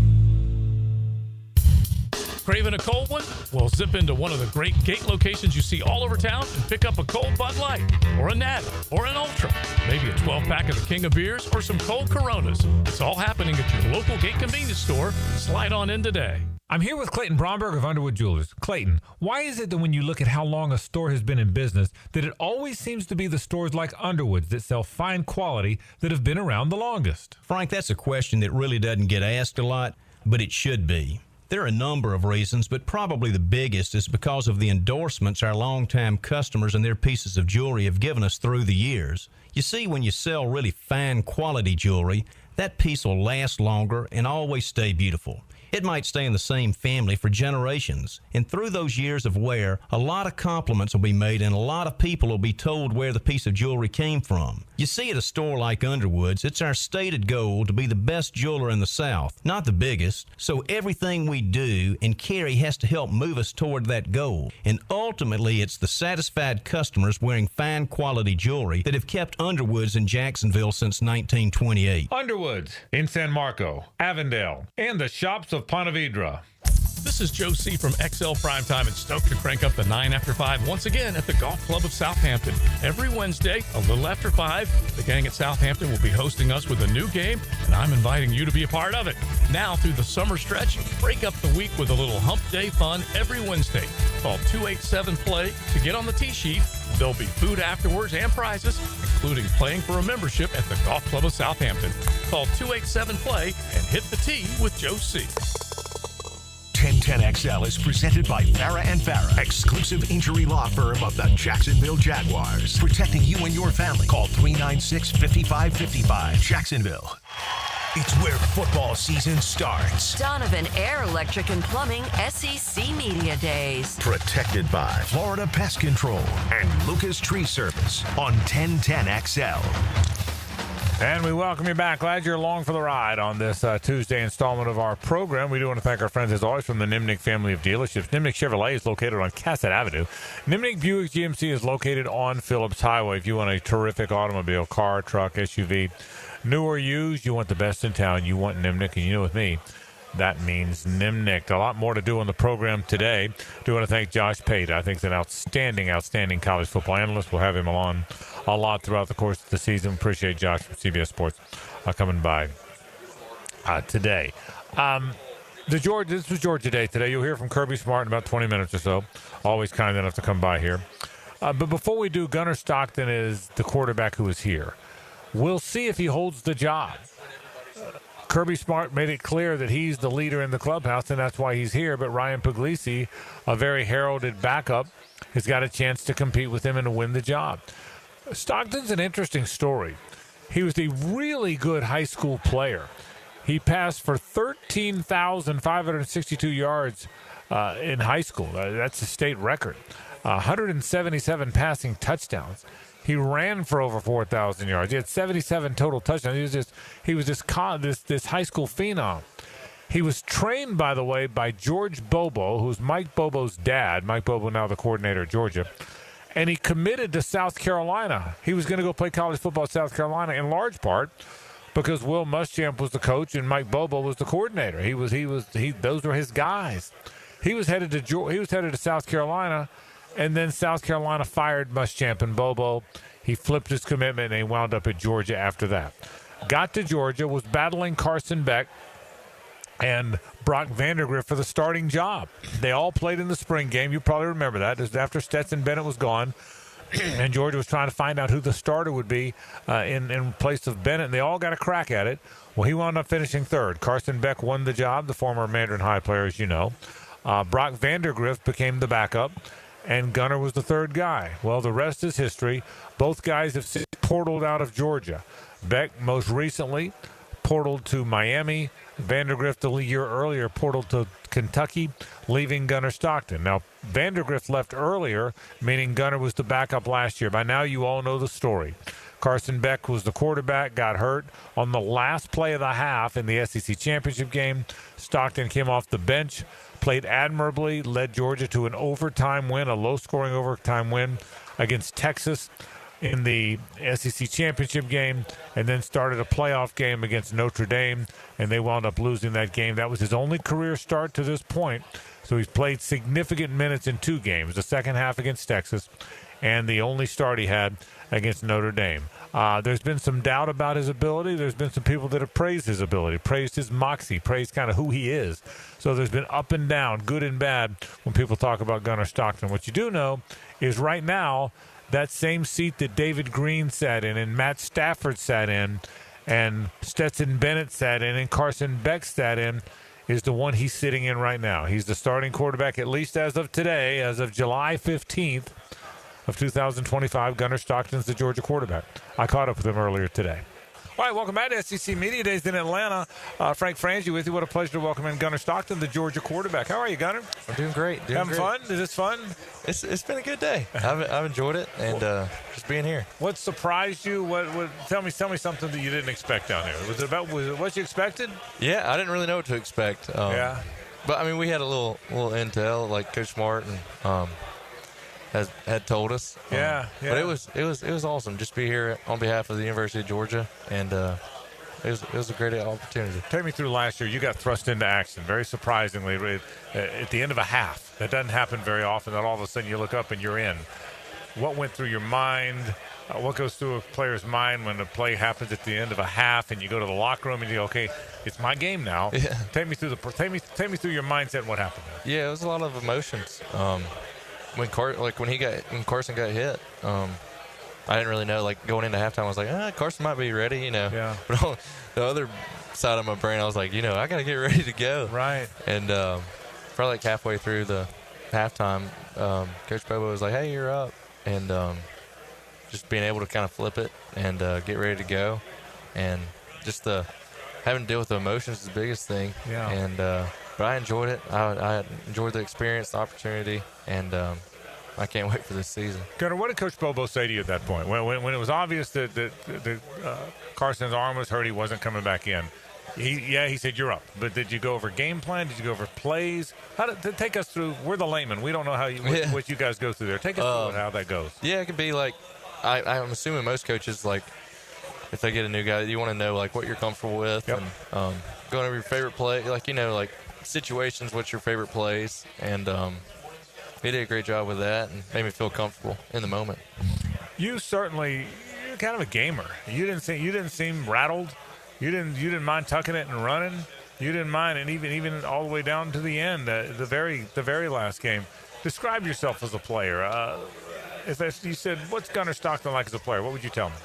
Craving a cold one? Well, zip into one of the great gate locations you see all over town and pick up a cold Bud Light or a Nata or an Ultra. Maybe a 12-pack of the King of Beers or some cold Coronas. It's all happening at your local gate convenience store. Slide on in today.
I'm here with Clayton Bromberg of Underwood Jewelers. Clayton, why is it that when you look at how long a store has been in business, that it always seems to be the stores like Underwood's that sell fine quality that have been around the longest?
Frank, that's a question that really doesn't get asked a lot, but it should be. There are a number of reasons, but probably the biggest is because of the endorsements our longtime customers and their pieces of jewelry have given us through the years. You see, when you sell really fine quality jewelry, that piece will last longer and always stay beautiful. It might stay in the same family for generations. And through those years of wear, a lot of compliments will be made and a lot of people will be told where the piece of jewelry came from. You see, at a store like Underwood's, it's our stated goal to be the best jeweler in the South, not the biggest. So everything we do and carry has to help move us toward that goal. And ultimately, it's the satisfied customers wearing fine quality jewelry that have kept Underwood's in Jacksonville since 1928.
Underwood's in San Marco, Avondale, and the shops of Ponte Vedra.
This is Joe C. from XL Primetime and stoked to crank up the 9 after 5 once again at the Golf Club of Southampton. Every Wednesday, a little after 5, the gang at Southampton will be hosting us with a new game, and I'm inviting you to be a part of it. Now, through the summer stretch, break up the week with a little hump day fun every Wednesday. Call 287-PLAY to get on the tee sheet. There'll be food afterwards and prizes, including playing for a membership at the Golf Club of Southampton. Call 287-PLAY and hit the tee with Joe C.
1010XL is presented by Farah and Farah, exclusive injury law firm of the Jacksonville Jaguars. Protecting you and your family. Call 396-5555. Jacksonville. It's where football season starts.
Donovan Air Electric and Plumbing SEC Media Days.
Protected by Florida Pest Control and Lucas Tree Service on 1010XL.
And we welcome you back. Glad you're along for the ride on this Tuesday installment of our program. We do want to thank our friends, as always, from the Nimnick family of dealerships. Nimnick Chevrolet is located on Cassett Avenue. Nimnick Buick GMC is located on Phillips Highway. If you want a terrific automobile, car, truck, SUV, new or used, you want the best in town, you want Nimnick. And you know with me, that means Nimnick. A lot more to do on the program today. Do want to thank Josh Pate. I think he's an outstanding college football analyst. We'll have him on a lot throughout the course of the season. Appreciate Josh from CBS Sports coming by today. This was Georgia Day today. You'll hear from Kirby Smart in about 20 minutes or so. Always kind enough to come by here. But before we do, Gunnar Stockton is the quarterback who is here. We'll see if he holds the job. Kirby Smart made it clear that he's the leader in the clubhouse, and that's why he's here. But Ryan Puglisi, a very heralded backup, has got a chance to compete with him and to win the job. Stockton's an interesting story. He was a really good high school player. He passed for 13,562 yards in high school. That's a state record. 177 passing touchdowns. He ran for over 4,000 yards. He had 77 total touchdowns. He was this high school phenom. He was trained, by the way, by George Bobo, who's Mike Bobo's dad. Mike Bobo, now the coordinator at Georgia. And he committed to South Carolina. He was going to go play college football at South Carolina in large part because Will Muschamp was the coach and Mike Bobo was the coordinator. Those were his guys. He was headed to South Carolina, and then South Carolina fired Muschamp and Bobo. He flipped his commitment, and he wound up at Georgia after that. Got to Georgia, was battling Carson Beck and Brock Vandagriff for the starting job. They all played in the spring game. You probably remember that. It was after Stetson Bennett was gone, and Georgia was trying to find out who the starter would be in place of Bennett, and they all got a crack at it. Well, he wound up finishing third. Carson Beck won the job, the former Mandarin High player, as you know. Brock Vandagriff became the backup, and Gunner was the third guy. Well, the rest is history. Both guys have since portaled out of Georgia. Beck, most recently, portaled to Miami. Vandagriff, the year earlier, portaled to Kentucky, leaving Gunner Stockton. Now, Vandagriff left earlier, meaning Gunner was the backup last year. By now, you all know the story. Carson Beck was the quarterback, got hurt on the last play of the half in the SEC championship game. Stockton came off the bench, played admirably, led Georgia to an overtime win, a low-scoring overtime win against Texas in the SEC championship game, and then started a playoff game against Notre Dame, and they wound up losing that game. That was his only career start to this point, so he's played significant minutes in two games, the second half against Texas and the only start he had against Notre Dame. There's been some doubt about his ability. There's been some people that have praised his ability, praised his moxie, praised kind of who he is. So there's been up and down, good and bad, when people talk about Gunner Stockton. What you do know is right now, that same seat that David Green sat in and Matt Stafford sat in and Stetson Bennett sat in and Carson Beck sat in is the one he's sitting in right now. He's the starting quarterback, at least as of today, as of July 15th of 2025. Gunner Stockton's the Georgia quarterback. I caught up with him earlier today. All right, welcome back to SEC Media Days in Atlanta. Frank Frangie with you. What a pleasure to welcome in Gunner Stockton, the Georgia quarterback. How are you, Gunner?
I'm doing great.
Having fun? Is this fun?
It's been a good day. I've enjoyed it, and just being here.
What surprised you? What tell me something that you didn't expect down here. Was it what you expected?
Yeah, I didn't really know what to expect.
Yeah.
But I mean, we had a little intel, like Coach Martin had told us.
Yeah.
But it was awesome just to be here on behalf of the University of Georgia, and it was a great opportunity.
Take me through last year. You got thrust into action, very surprisingly, at the end of a half. That doesn't happen very often, that all of a sudden you look up and you're in. What went through your mind? What goes through a player's mind when a play happens at the end of a half and you go to the locker room and you go, okay, it's my game now.
Yeah.
Take me through your mindset and what happened there.
Yeah, it was a lot of emotions. When Carson got hit, I didn't really know. Like going into halftime, I was like, Carson might be ready,
Yeah.
But on the other side of my brain, I was like, I got to get ready to go.
Right.
And probably like halfway through the halftime, Coach Bobo was like, "Hey, you're up," and just being able to kind of flip it and get ready to go, and just having to deal with the emotions is the biggest thing.
Yeah.
And but I enjoyed it. I enjoyed the experience, the opportunity, and I can't wait for this season.
Gunnar, what did Coach Bobo say to you at that point? When it was obvious that Carson's arm was hurt, he wasn't coming back in. He said, you're up. But did you go over game plan? Did you go over plays? Take us through. We're the layman. We don't know what you guys go through there. Take us through how that goes.
Yeah, it could be like, I'm assuming most coaches, like, if they get a new guy, you want to know, like, what you're comfortable with.
Yep.
And going over your favorite play, like, like, situations, what's your favorite plays. And he did a great job with that and made me feel comfortable in the moment.
You're kind of a gamer. You didn't seem rattled. You didn't mind tucking it and running. You didn't mind, and even all the way down to the end, the very last game. Describe yourself as a player. If you said, what's Gunner Stockton like as a player, what would you tell me?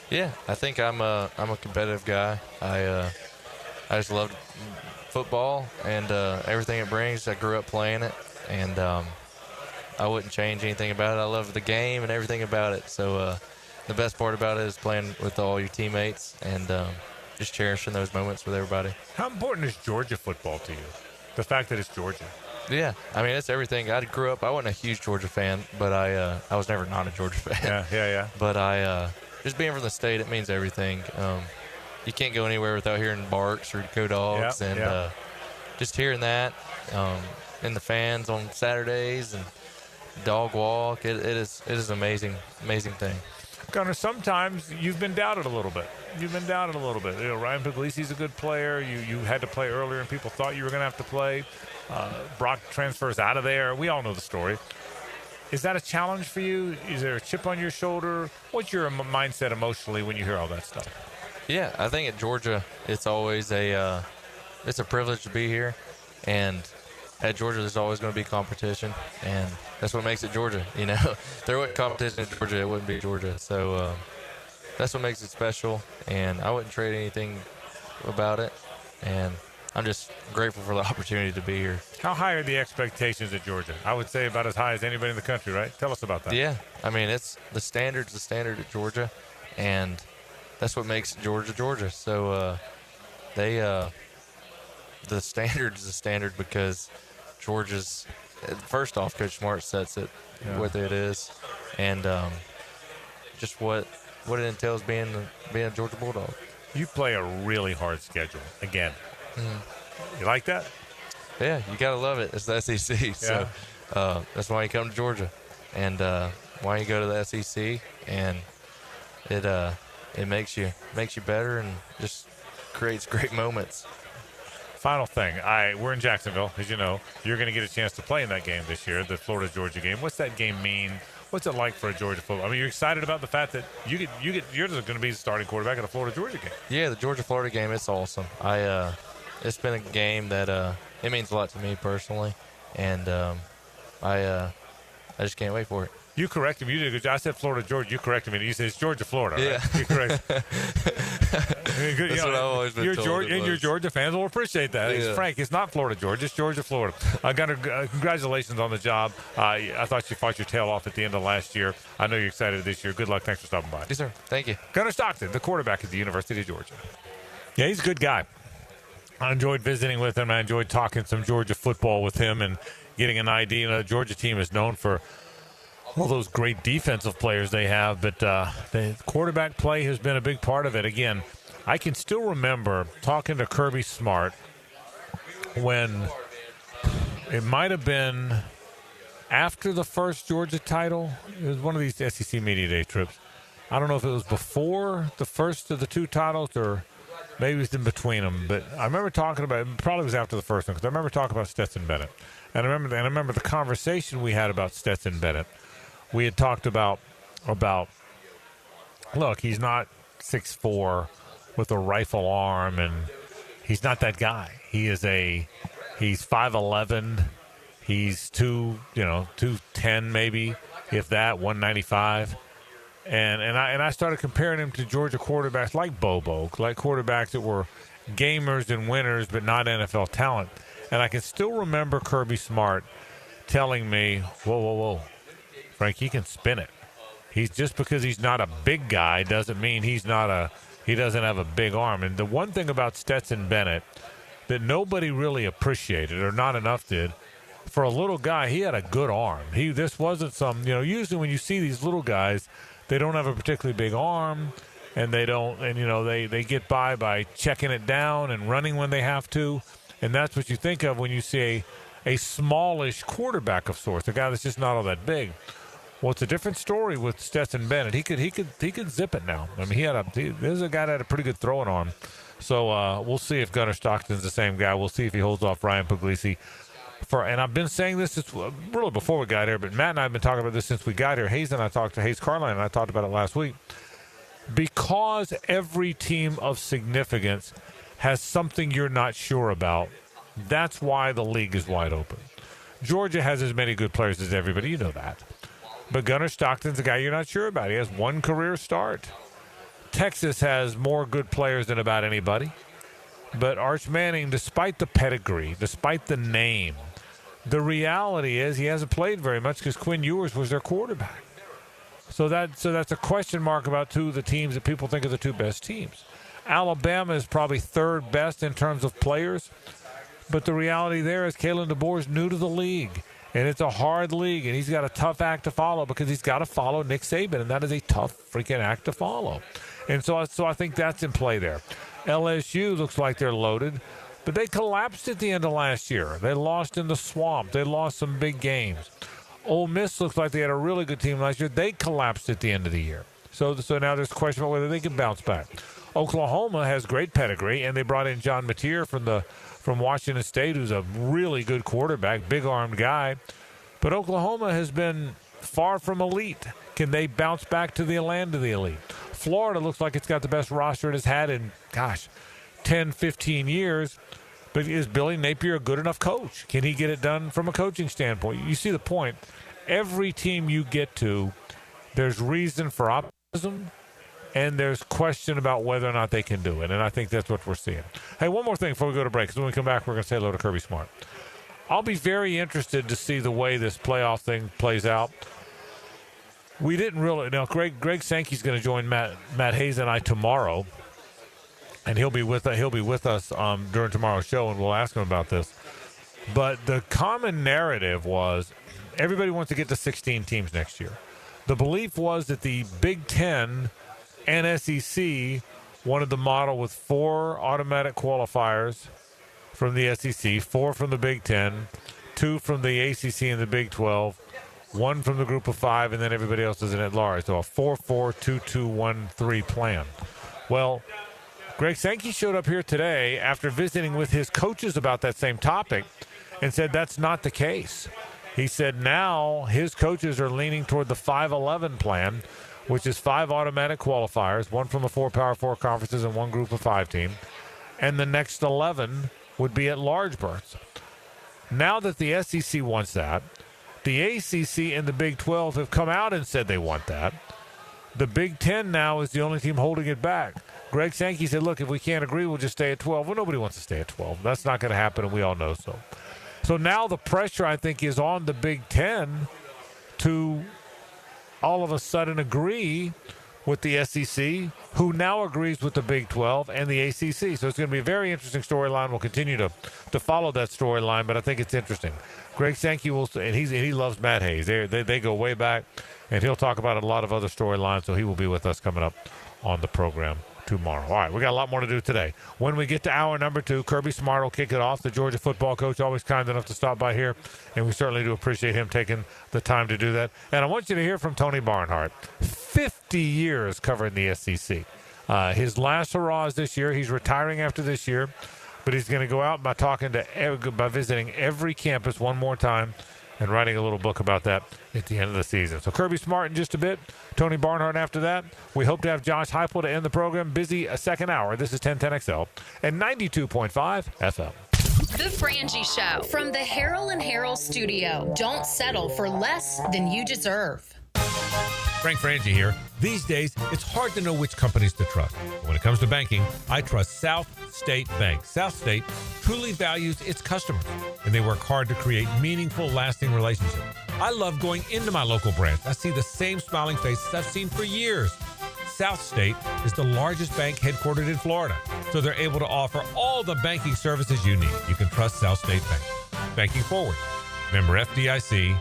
Yeah, I think I'm a competitive guy. I just love football and everything it brings. I grew up playing it, and I wouldn't change anything about it. I love the game and everything about it. So the best part about it is playing with all your teammates and just cherishing those moments with everybody.
How important is Georgia football to you? The fact that it's Georgia.
Yeah, I mean, it's everything. I grew up, I wasn't a huge Georgia fan, but I was never not a Georgia fan.
Yeah.
But just being from the state, it means everything. You can't go anywhere without hearing barks or go dogs, just hearing that, and the fans on Saturdays and dog walk, it is an amazing thing.
Gunnar, sometimes you've been doubted a little bit. You know, Ryan Puglisi's a good player. You had to play earlier, and people thought you were going to have to play. Brock transfers out of there. We all know the story. Is that a challenge for you? Is there a chip on your shoulder? What's your mindset emotionally when you hear all that stuff?
Yeah, I think at Georgia, it's always it's a privilege to be here, and at Georgia, there's always going to be competition, and that's what makes it Georgia. You know, if there wasn't competition in Georgia, it wouldn't be Georgia. So that's what makes it special, and I wouldn't trade anything about it. And I'm just grateful for the opportunity to be here.
How high are the expectations at Georgia? I would say about as high as anybody in the country, right? Tell us about that.
Yeah, I mean, it's the standard at Georgia, and that's what makes Georgia Georgia. So the standard is the standard because Georgia's, first off, Coach Smart sets it what it is, and just what it entails being a Georgia Bulldog.
You play a really hard schedule again. You like that?
Yeah, you gotta love it. It's the SEC, so that's why you come to Georgia, and why you go to the SEC, and it makes you better and just creates great moments.
Final thing, we're in Jacksonville, as you know. You're going to get a chance to play in that game this year, the Florida-Georgia game. What's that game mean? What's it like for a Georgia football? I mean, you're excited about the fact that you're going to be the starting quarterback at a Florida-Georgia game.
Yeah, the Georgia-Florida game, it's awesome. It's been a game that it means a lot to me personally, and I just can't wait for it.
You corrected me. You did a good job. I said Florida-Georgia. You corrected me. You said it's Georgia-Florida. Right?
Yeah.
You correct.
That's what I've always been told.
And your Georgia fans will appreciate that.
Yeah.
It's Frank, it's not Florida-Georgia. It's Georgia-Florida. Congratulations on the job. I thought you fought your tail off at the end of last year. I know you're excited this year. Good luck. Thanks for stopping by.
Yes, sir. Thank you.
Gunnar Stockton, the quarterback at the University of Georgia. Yeah, he's a good guy. I enjoyed visiting with him. I enjoyed talking some Georgia football with him and getting an idea. You know, the Georgia team is known for all those great defensive players they have, but the quarterback play has been a big part of it. Again, I can still remember talking to Kirby Smart when it might have been after the first Georgia title. It was one of these SEC Media Day trips. I don't know if it was before the first of the two titles or maybe it was in between them, but I remember talking about it. Probably was after the first one because I remember talking about Stetson Bennett, and I remember the conversation we had about Stetson Bennett. We had talked about look, he's not 6'4" with a rifle arm, and he's not that guy. He's 5'11". He's 210 maybe, if that, 195. And I started comparing him to Georgia quarterbacks like Bobo, like quarterbacks that were gamers and winners but not NFL talent. And I can still remember Kirby Smart telling me, whoa, Frank, he can spin it. He's just because he's not a big guy doesn't mean he doesn't have a big arm. And the one thing about Stetson Bennett that nobody really appreciated, or not enough did, for a little guy, he had a good arm. This wasn't some, usually when you see these little guys, they don't have a particularly big arm, and they get by checking it down and running when they have to. And that's what you think of when you see a smallish quarterback of sorts, a guy that's just not all that big. Well, it's a different story with Stetson Bennett. He could zip it now. I mean, there's a guy that had a pretty good throwing arm. So we'll see if Gunnar Stockton's the same guy. We'll see if he holds off Ryan Puglisi. And I've been saying this really before we got here, but Matt and I have been talking about this since we got here. Hayes Carline and I talked about it last week. Because every team of significance has something you're not sure about, that's why the league is wide open. Georgia has as many good players as everybody. You know that. But Gunnar Stockton's a guy you're not sure about. He has one career start. Texas has more good players than about anybody. But Arch Manning, despite the pedigree, despite the name, the reality is he hasn't played very much because Quinn Ewers was their quarterback. So that's a question mark about two of the teams that people think are the two best teams. Alabama is probably third best in terms of players. But the reality there is Kalen DeBoer's new to the league, and it's a hard league, and he's got a tough act to follow because he's got to follow Nick Saban, and that is a tough freaking act to follow. And so I think that's in play there. LSU looks like they're loaded, but they collapsed at the end of last year. They lost in the swamp. They lost some big games. Ole Miss looks like they had a really good team last year. They collapsed at the end of the year. So now there's a question about whether they can bounce back. Oklahoma has great pedigree, and they brought in John Mateer from Washington State, who's a really good quarterback, big-armed guy. But Oklahoma has been far from elite. Can they bounce back to the land of the elite? Florida looks like it's got the best roster it has had in, 10, 15 years. But is Billy Napier a good enough coach? Can he get it done from a coaching standpoint? You see the point. Every team you get to, there's reason for optimism, and there's question about whether or not they can do it. And I think that's what we're seeing. Hey, one more thing before we go to break, because when we come back, we're going to say hello to Kirby Smart. I'll be very interested to see the way this playoff thing plays out. We didn't really – Greg Sankey's going to join Matt Hayes and I tomorrow, and he'll be with us during tomorrow's show, and we'll ask him about this. But the common narrative was everybody wants to get to 16 teams next year. The belief was that the Big Ten and SEC wanted the model with 4 automatic qualifiers from the SEC, 4 from the Big Ten, 2 from the ACC and the Big 12, 1 from the group of 5, and then everybody else is in at large. So a 4-4-2-2-1-3 plan. Well, Greg Sankey showed up here today after visiting with his coaches about that same topic and said that's not the case. He said now his coaches are leaning toward the 5-11 plan, which is 5 automatic qualifiers, 1 from the 4 Power 4 conferences and 1 group of 5 team, and the next 11 would be at large berths. Now that the SEC wants that, the ACC and the Big 12 have come out and said they want that. The Big 10 now is the only team holding it back. Greg Sankey said, look, if we can't agree, we'll just stay at 12. Well, nobody wants to stay at 12. That's not going to happen, and we all know so. So now the pressure, I think, is on the Big 10 to all of a sudden agree with the SEC, who now agrees with the Big 12 and the ACC. So it's going to be a very interesting storyline. We'll continue to follow that storyline, but I think it's interesting. Greg Sankey will, and he loves Matt Hayes. They go way back, and he'll talk about a lot of other storylines, so he will be with us coming up on the program tomorrow. All right, we got a lot more to do today. When we get to hour number 2, Kirby Smart will kick it off. The Georgia football coach, always kind enough to stop by here, and we certainly do appreciate him taking the time to do that. And I want you to hear from Tony Barnhart. 50 years covering the SEC. His last hurrah is this year. He's retiring after this year, but he's going to go out by visiting every campus one more time and writing a little book about that at the end of the season. So Kirby Smart in just a bit. Tony Barnhart after that. We hope to have Josh Heupel to end the program. Busy a second hour. This is 1010XL and 92.5 FM.
The Frangie Show from the Harold and Harold Studio. Don't settle for less than you deserve.
Frank Frangie here. These days, it's hard to know which companies to trust. When it comes to banking, I trust South State Bank. South State truly values its customers, and they work hard to create meaningful, lasting relationships. I love going into my local branch. I see the same smiling faces I've seen for years. South State is the largest bank headquartered in Florida, so they're able to offer all the banking services you need. You can trust South State Bank. Banking forward. Member FDIC.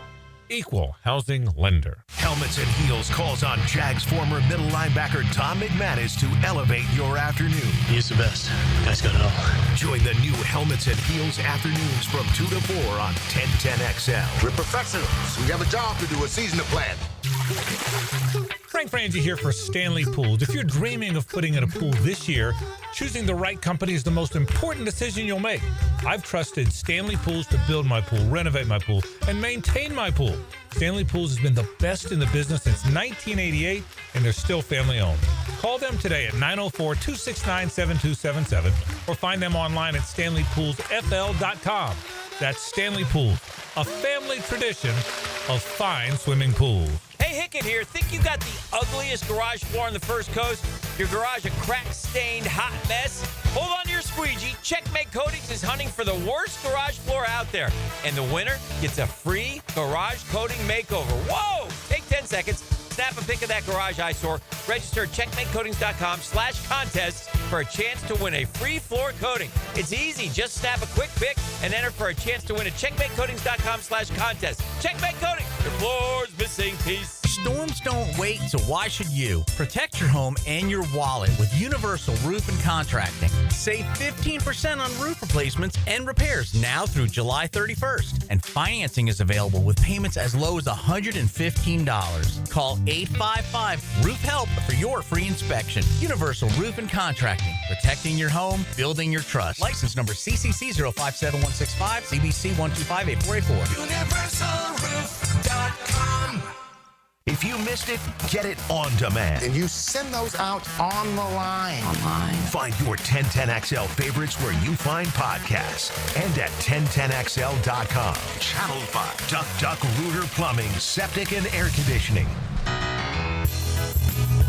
Equal housing lender.
Helmets and Heels calls on Jags former middle linebacker Tom McManus to elevate your afternoon.
He's the best. Guys got it all.
Join the new Helmets and Heels afternoons from 2 to 4 on 1010XL.
We're professionals. We have a job to do, a season to plan.
Frank Frangie here for Stanley Pools. If you're dreaming of putting in a pool this year, choosing the right company is the most important decision you'll make. I've trusted Stanley Pools to build my pool, renovate my pool, and maintain my pool. Stanley Pools has been the best in the business since 1988, and they're still family owned. Call them today at 904-269-7277 or find them online at stanleypoolsfl.com. That's Stanley Pools, a family tradition of fine swimming pools.
Hey, Hickett here. Think you got the ugliest garage floor on the First Coast? Your garage a crack-stained hot mess? Hold on to your squeegee. Checkmate Coatings is hunting for the worst garage floor out there. And the winner gets a free garage coating makeover. Whoa! Take 10 seconds. Snap a pic of that garage eyesore. Register at checkmatecoatings.com/contest for a chance to win a free floor coating. It's easy. Just snap a quick pic and enter for a chance to win at checkmatecoatings.com/contest. Checkmate Coatings, your floor's missing piece.
Storms don't wait, so why should you? Protect your home and your wallet with Universal Roof and Contracting. Save 15% on roof replacements and repairs now through July 31st. And financing is available with payments as low as $115. Call 855-ROOF-HELP for your free inspection. Universal Roof and Contracting. Protecting your home, building your trust. License number CCC 057165, CBC 1258484.
UniversalRoof.com. If you missed it, get it on demand.
And you send those out on the line.
Find your 1010XL favorites where you find podcasts and at 1010XL.com. Channel 5. Duck Rooter Plumbing, Septic and Air Conditioning.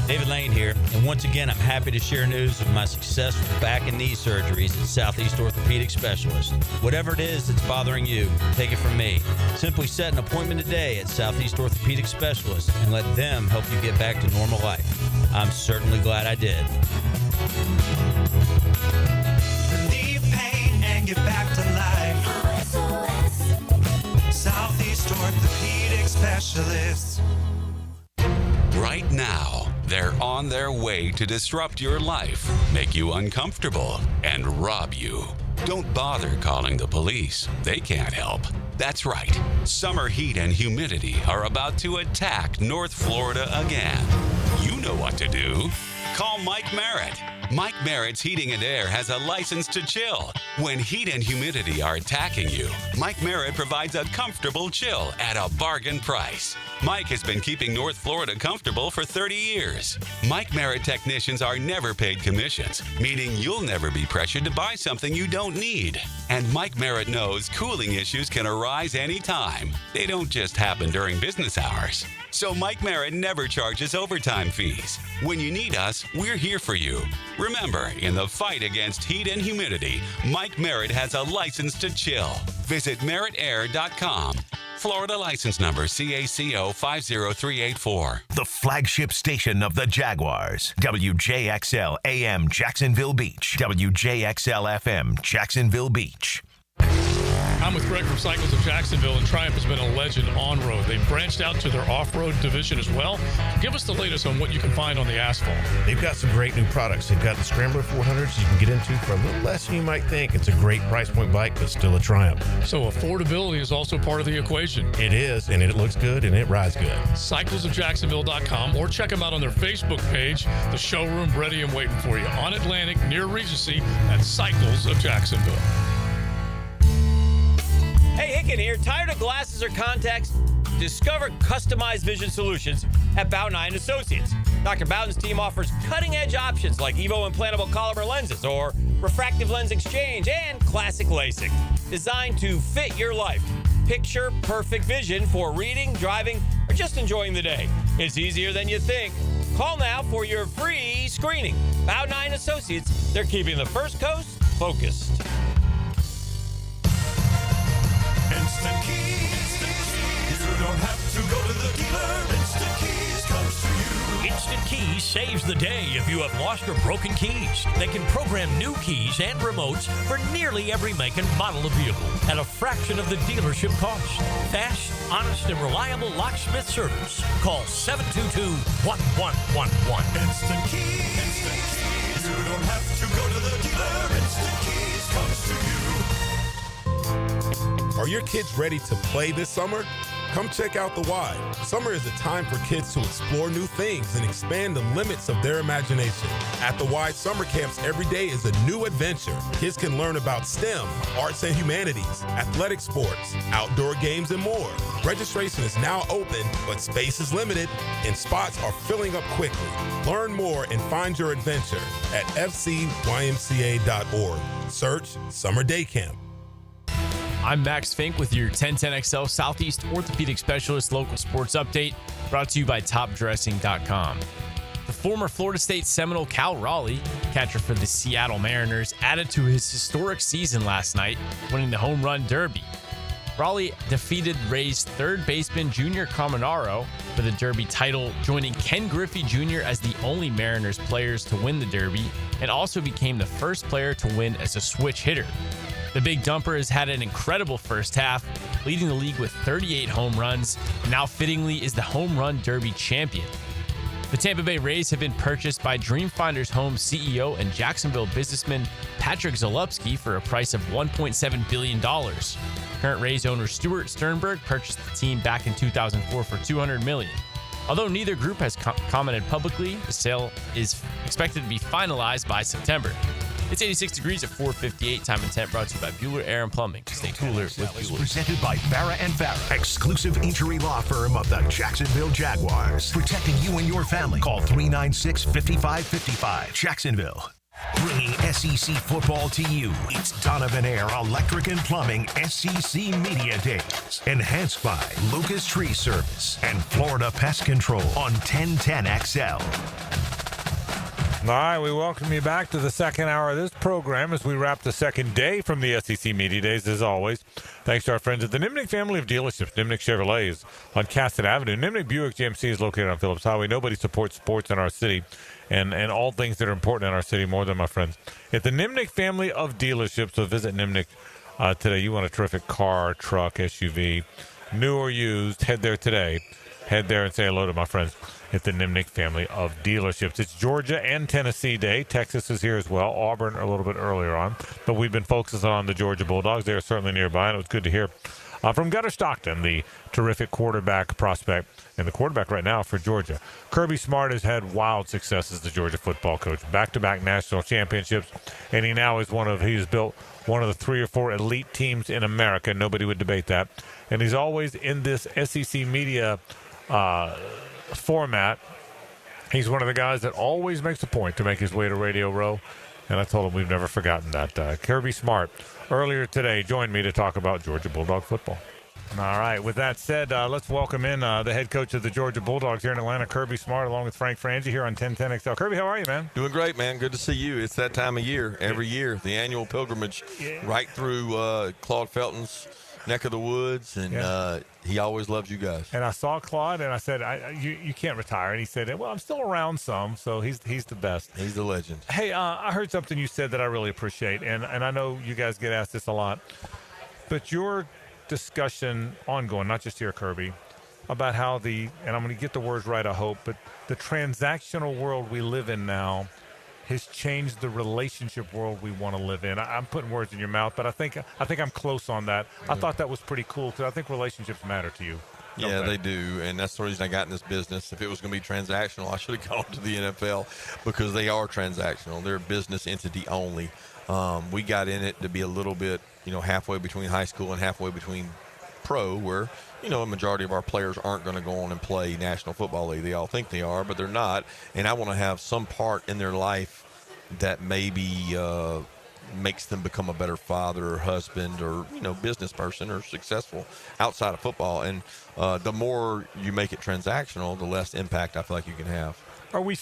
David Lane here, and once again, I'm happy to share news of my success with back and knee surgeries at Southeast Orthopedic Specialist. Whatever it is that's bothering you, take it from me. Simply set an appointment today at Southeast Orthopedic Specialist and let them help you get back to normal life. I'm certainly glad I did.
Relieve pain and get back to life. Southeast Orthopedic Specialists.
Right now, they're on their way to disrupt your life, make you uncomfortable, and rob you. Don't bother calling the police. They can't help. That's right. Summer heat and humidity are about to attack North Florida again. You know what to do. Call Mike Merritt. Mike Merritt's Heating and Air has a license to chill. When heat and humidity are attacking you, Mike Merritt provides a comfortable chill at a bargain price. Mike has been keeping North Florida comfortable for 30 years. Mike Merritt technicians are never paid commissions, meaning you'll never be pressured to buy something you don't need. And Mike Merritt knows cooling issues can arise anytime. They don't just happen during business hours. So Mike Merritt never charges overtime fees. When you need us, we're here for you. Remember, in the fight against heat and humidity, Mike Merritt has a license to chill. Visit merrittair.com. Florida license number CACO 50384.
The flagship station of the Jaguars. WJXL AM Jacksonville Beach. WJXL FM Jacksonville Beach.
I'm with Greg from Cycles of Jacksonville, and Triumph has been a legend on-road. They've branched out to their off-road division as well. Give us the latest on what you can find on the asphalt.
They've got some great new products. They've got the Scrambler 400s you can get into for a little less than you might think. It's a great price point bike, but still a Triumph.
So affordability is also part of the equation.
It is, and it looks good, and it rides good.
CyclesofJacksonville.com, or check them out on their Facebook page, the showroom ready and waiting for you on Atlantic near Regency at Cycles of Jacksonville.
Hey, Hicken here. Tired of glasses or contacts? Discover customized vision solutions at Bowden & Associates. Dr. Bowden's team offers cutting-edge options like Evo implantable Collamer lenses or refractive lens exchange and classic LASIK, designed to fit your life. Picture perfect vision for reading, driving, or just enjoying the day. It's easier than you think. Call now for your free screening. Bowden & Associates, they're keeping the First Coast focused.
Instant Keys. You don't have to go to the dealer. Instant Keys comes to you.
Instant Keys saves the day if you have lost or broken keys. They can program new keys and remotes for nearly every make and model of vehicle at a fraction of the dealership cost. Fast, honest, and reliable locksmith service. Call 722-1111.
Instant Keys. Instant Keys. You don't have to go to the dealer. Instant Keys comes to you.
Are your kids ready to play this summer? Come check out The Y. Summer is a time for kids to explore new things and expand the limits of their imagination. At The Y, summer camps every day is a new adventure. Kids can learn about STEM, arts and humanities, athletic sports, outdoor games, and more. Registration is now open, but space is limited, and spots are filling up quickly. Learn more and find your adventure at fcymca.org. Search Summer Day Camp.
I'm Max Fink with your 1010XL Southeast Orthopedic Specialist local sports update, brought to you by TopDressing.com. The former Florida State Seminole Cal Raleigh, catcher for the Seattle Mariners, added to his historic season last night, winning the Home Run Derby. Raleigh defeated Ray's third baseman, Junior Caminaro, for the Derby title, joining Ken Griffey Jr. as the only Mariners players to win the Derby, and also became the first player to win as a switch hitter. The Big Dumper has had an incredible first half, leading the league with 38 home runs, and now fittingly is the Home Run Derby champion. The Tampa Bay Rays have been purchased by Dreamfinders Home CEO and Jacksonville businessman Patrick Zalupski for a price of $1.7 billion. Current Rays owner Stuart Sternberg purchased the team back in 2004 for $200 million. Although neither group has commented publicly, the sale is expected to be finalized by September. It's 86 degrees at 4:58. Time and temp brought to you by Bueller Air and Plumbing. Stay cooler with Bueller.
Presented by Farrah and Farrah, exclusive injury law firm of the Jacksonville Jaguars. Protecting you and your family. Call 396-5555. Jacksonville. Bringing SEC football to you. It's Donovan Air Electric and Plumbing SEC Media Days. Enhanced by Lucas Tree Service and Florida Pest Control on 1010XL.
All right, we welcome you back to the second hour of this program as we wrap the second day from the SEC Media Days, as always. Thanks to our friends at the Nimnick family of dealerships. Nimnick Chevrolet is on Cassett Avenue. Nimnick Buick GMC is located on Phillips Highway. Nobody supports sports in our city and all things that are important in our city more than my friends at the Nimnick family of dealerships. So visit Nimnick today. You want a terrific car, truck, SUV, new or used, head there today. Head there and say hello to my friends at the Nimnick family of dealerships. It's Georgia and Tennessee Day. Texas is here as well. Auburn a little bit earlier on. But we've been focusing on the Georgia Bulldogs. They are certainly nearby, and it was good to hear from Gunnar Stockton, the terrific quarterback prospect, and the quarterback right now for Georgia. Kirby Smart has had wild success as the Georgia football coach. Back-to-back national championships, and he now is he's built one of the 3 or 4 elite teams in America. Nobody would debate that. And he's always in this SEC media format. He's one of the guys that always makes a point to make his way to Radio Row, and I told him we've never forgotten that. Kirby Smart earlier today joined me to talk about Georgia Bulldog football. All right, with that said, let's welcome in the head coach of the Georgia Bulldogs here in Atlanta, Kirby Smart, along with Frank Frangie here on 1010XL. Kirby, how are you, man?
Doing great, man. Good to see you. It's that time of year, every year, the annual pilgrimage right through Claude Felton's neck of the woods, and he always loves you guys.
And I saw Claude, and I said, you can't retire. And he said, well, I'm still around some, so he's the best.
He's the legend.
Hey, I heard something you said that I really appreciate, and I know you guys get asked this a lot, but your discussion ongoing, not just here, Kirby, about how and I'm going to get the words right, I hope, but the transactional world we live in now has changed the relationship world we want to live in. I'm putting words in your mouth, but I think I'm close on that. I thought that was pretty cool because I think relationships matter to you.
Yeah, they do, and that's the reason I got in this business. If it was going to be transactional, I should have gone to the NFL because they are transactional. They're a business entity only. We got in it to be a little bit, halfway between high school and halfway between pro, where a majority of our players aren't going to go on and play National Football League. They all think they are, but they're not. And I want to have some part in their life that maybe makes them become a better father or husband or, business person or successful outside of football. And the more you make it transactional, the less impact I feel like you can have.
Are we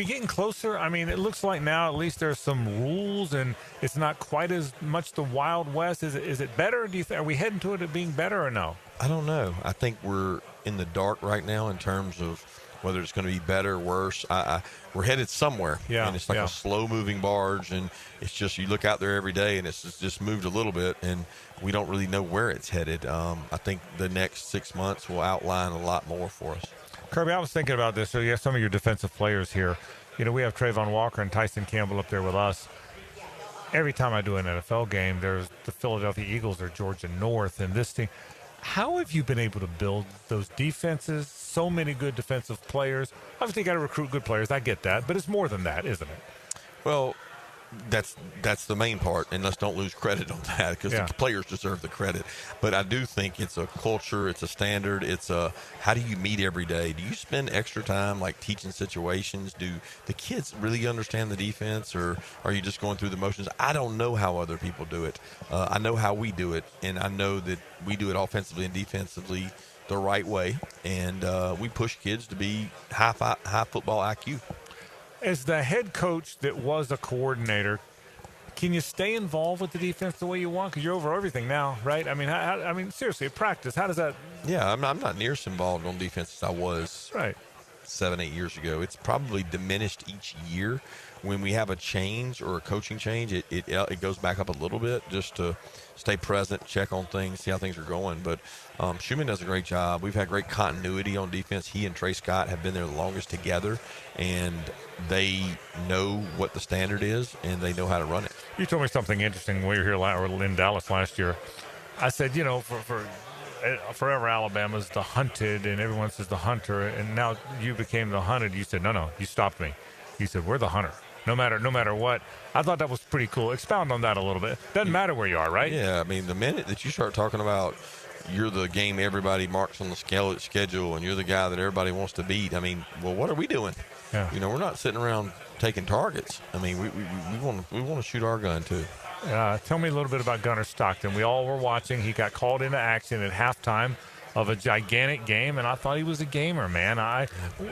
getting closer? I mean, it looks like now at least there's some rules and it's not quite as much the Wild West. Is it better? Are we heading to it being better or no?
I don't know. I think we're in the dark right now in terms of whether it's going to be better or worse. We're headed somewhere.
Yeah,
and it's like a slow-moving barge, and it's just you look out there every day, and it's just moved a little bit, and we don't really know where it's headed. I think the next 6 months will outline a lot more for us.
Kirby, I was thinking about this. So you have some of your defensive players here. We have Trayvon Walker and Tyson Campbell up there with us. Every time I do an NFL game, there's the Philadelphia Eagles or Georgia North and this team. How have you been able to build those defenses? So many good defensive players. Obviously, you got to recruit good players. I get that, but it's more than that, isn't it?
Well, that's the main part, and let's don't lose credit on that because the players deserve the credit. But I do think it's a culture, it's a standard, it's how do you meet every day? Do you spend extra time like teaching situations? Do the kids really understand the defense, or are you just going through the motions? I don't know how other people do it. I know how we do it, and I know that we do it offensively and defensively the right way, and we push kids to be high football IQ.
As the head coach that was a coordinator, Can you stay involved with the defense the way you want? Because you're over everything now, right? I mean, seriously, at practice, how does that?
Yeah, I'm not near as involved on defense as I was 7-8 years ago. It's probably diminished each year. When we have a change or a coaching change, it goes back up a little bit just to stay present, check on things, see how things are going. But Schumann does a great job. We've had great continuity on defense. He and Trey Scott have been there the longest together, and they know what the standard is, and they know how to run it.
You told me something interesting when we were here in Dallas last year. I said, for forever Alabama's the hunted, and everyone says the hunter, and now you became the hunted. You said, no, you stopped me. You said, we're the hunter. No matter what. I thought that was pretty cool. Expound on that a little bit. Doesn't matter where you are, right?
Yeah, I mean, the minute that you start talking about you're the game everybody marks on the schedule and you're the guy that everybody wants to beat, I mean, well, what are we doing?
Yeah.
We're not sitting around taking targets. I mean, we want to shoot our gun too.
Tell me a little bit about Gunnar Stockton. We all were watching. He got called into action at halftime of a gigantic game, and I thought he was a gamer, man.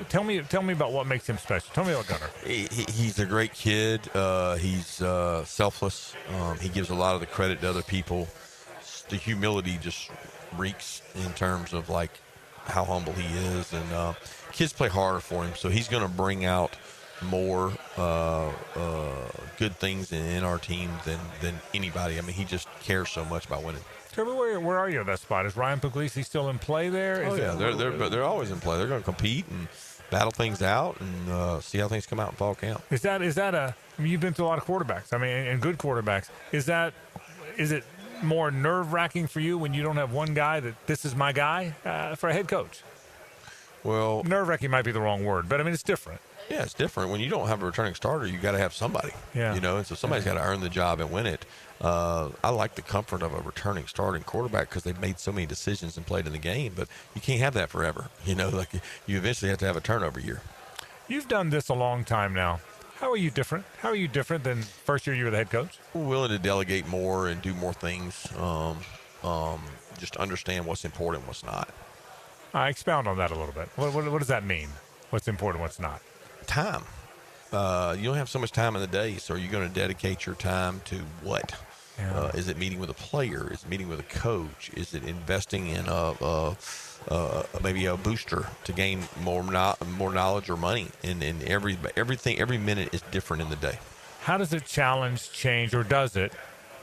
Tell me about what makes him special. Tell me about Gunnar.
He's a great kid. He's selfless. He gives a lot of the credit to other people. The humility just reeks in terms of like how humble he is, and kids play harder for him, so he's going to bring out more good things in our team than anybody. I mean, he just cares so much about winning.
Tell me where are you at that spot? Is Ryan Puglisi still in play there?
They're always in play. They're going to compete and battle things out and see how things come out in fall camp.
Is that I mean, you've been through a lot of quarterbacks. I mean, and good quarterbacks. Is it more nerve-wracking for you when you don't have one guy that this is my guy for a head coach?
Well,
nerve-wracking might be the wrong word, but I mean it's different.
Yeah, it's different. When you don't have a returning starter, you got to have somebody.
Yeah.
And so somebody's got to earn the job and win it. I like the comfort of a returning starting quarterback because they've made so many decisions and played in the game, but you can't have that forever. Like you eventually have to have a turnover year.
You've done this a long time now. How are you different? How are you different than first year you were the head coach?
We're willing to delegate more and do more things. Just understand what's important, what's not.
Expound on that a little bit. What does that mean? What's important, what's not?
Time. You don't have so much time in the day, so are you going to dedicate your time to what?
Yeah.
Is it meeting with a player? Is it meeting with a coach? Is it investing in maybe a booster to gain more knowledge or money? And every minute is different in the day.
How does a challenge change, or does it,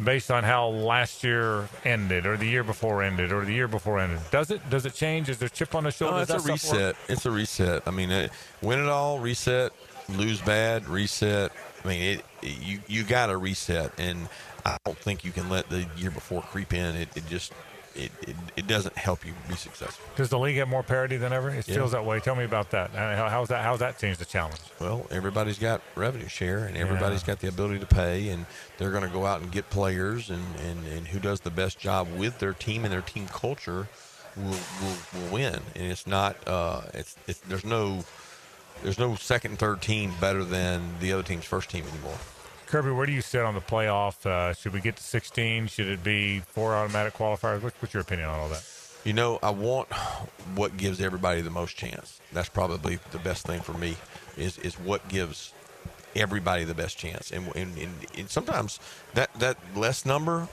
based on how last year ended, or the year before ended, or the year before ended? Does it change? Is there a chip on the shoulder?
It's a reset. It's a reset. I mean, win it all, reset. Lose bad, reset. I mean, you got to reset, and I don't think you can let the year before creep in. It doesn't help you be successful.
Does the league have more parity than ever? It feels that way. Tell me about that. How's that changed the challenge?
Well, everybody's got revenue share, and everybody's got the ability to pay, and they're going to go out and get players, and who does the best job with their team and their team culture will win. And it's not there's no second and third team better than the other team's first team anymore.
Kirby, where do you sit on the playoff? Should we get to 16? Should it be 4 automatic qualifiers? What's your opinion on all that?
I want what gives everybody the most chance. That's probably the best thing for me is what gives everybody the best chance. And sometimes that less number,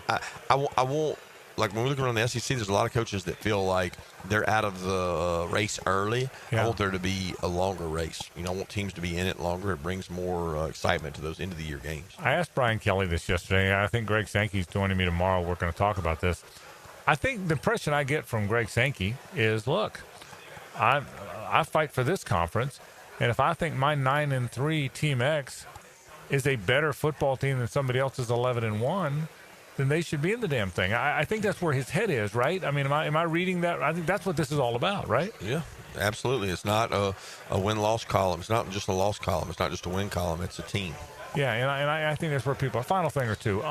I won't. Like when we look around the SEC, there's a lot of coaches that feel like they're out of the race early.
Yeah.
I want there to be a longer race. I want teams to be in it longer. It brings more excitement to those end-of-the-year games.
I asked Brian Kelly this yesterday. I think Greg Sankey's joining me tomorrow. We're going to talk about this. I think the impression I get from Greg Sankey is, look, I fight for this conference, and if I think my 9-3 Team X is a better football team than somebody else's 11-1, then they should be in the damn thing. I think that's where his head is, right? I mean, am I reading that? I think that's what this is all about, right?
Yeah, absolutely. It's not a win-loss column. It's not just a loss column. It's not just a win column. It's a team.
Yeah, and I think that's where people. A final thing or two.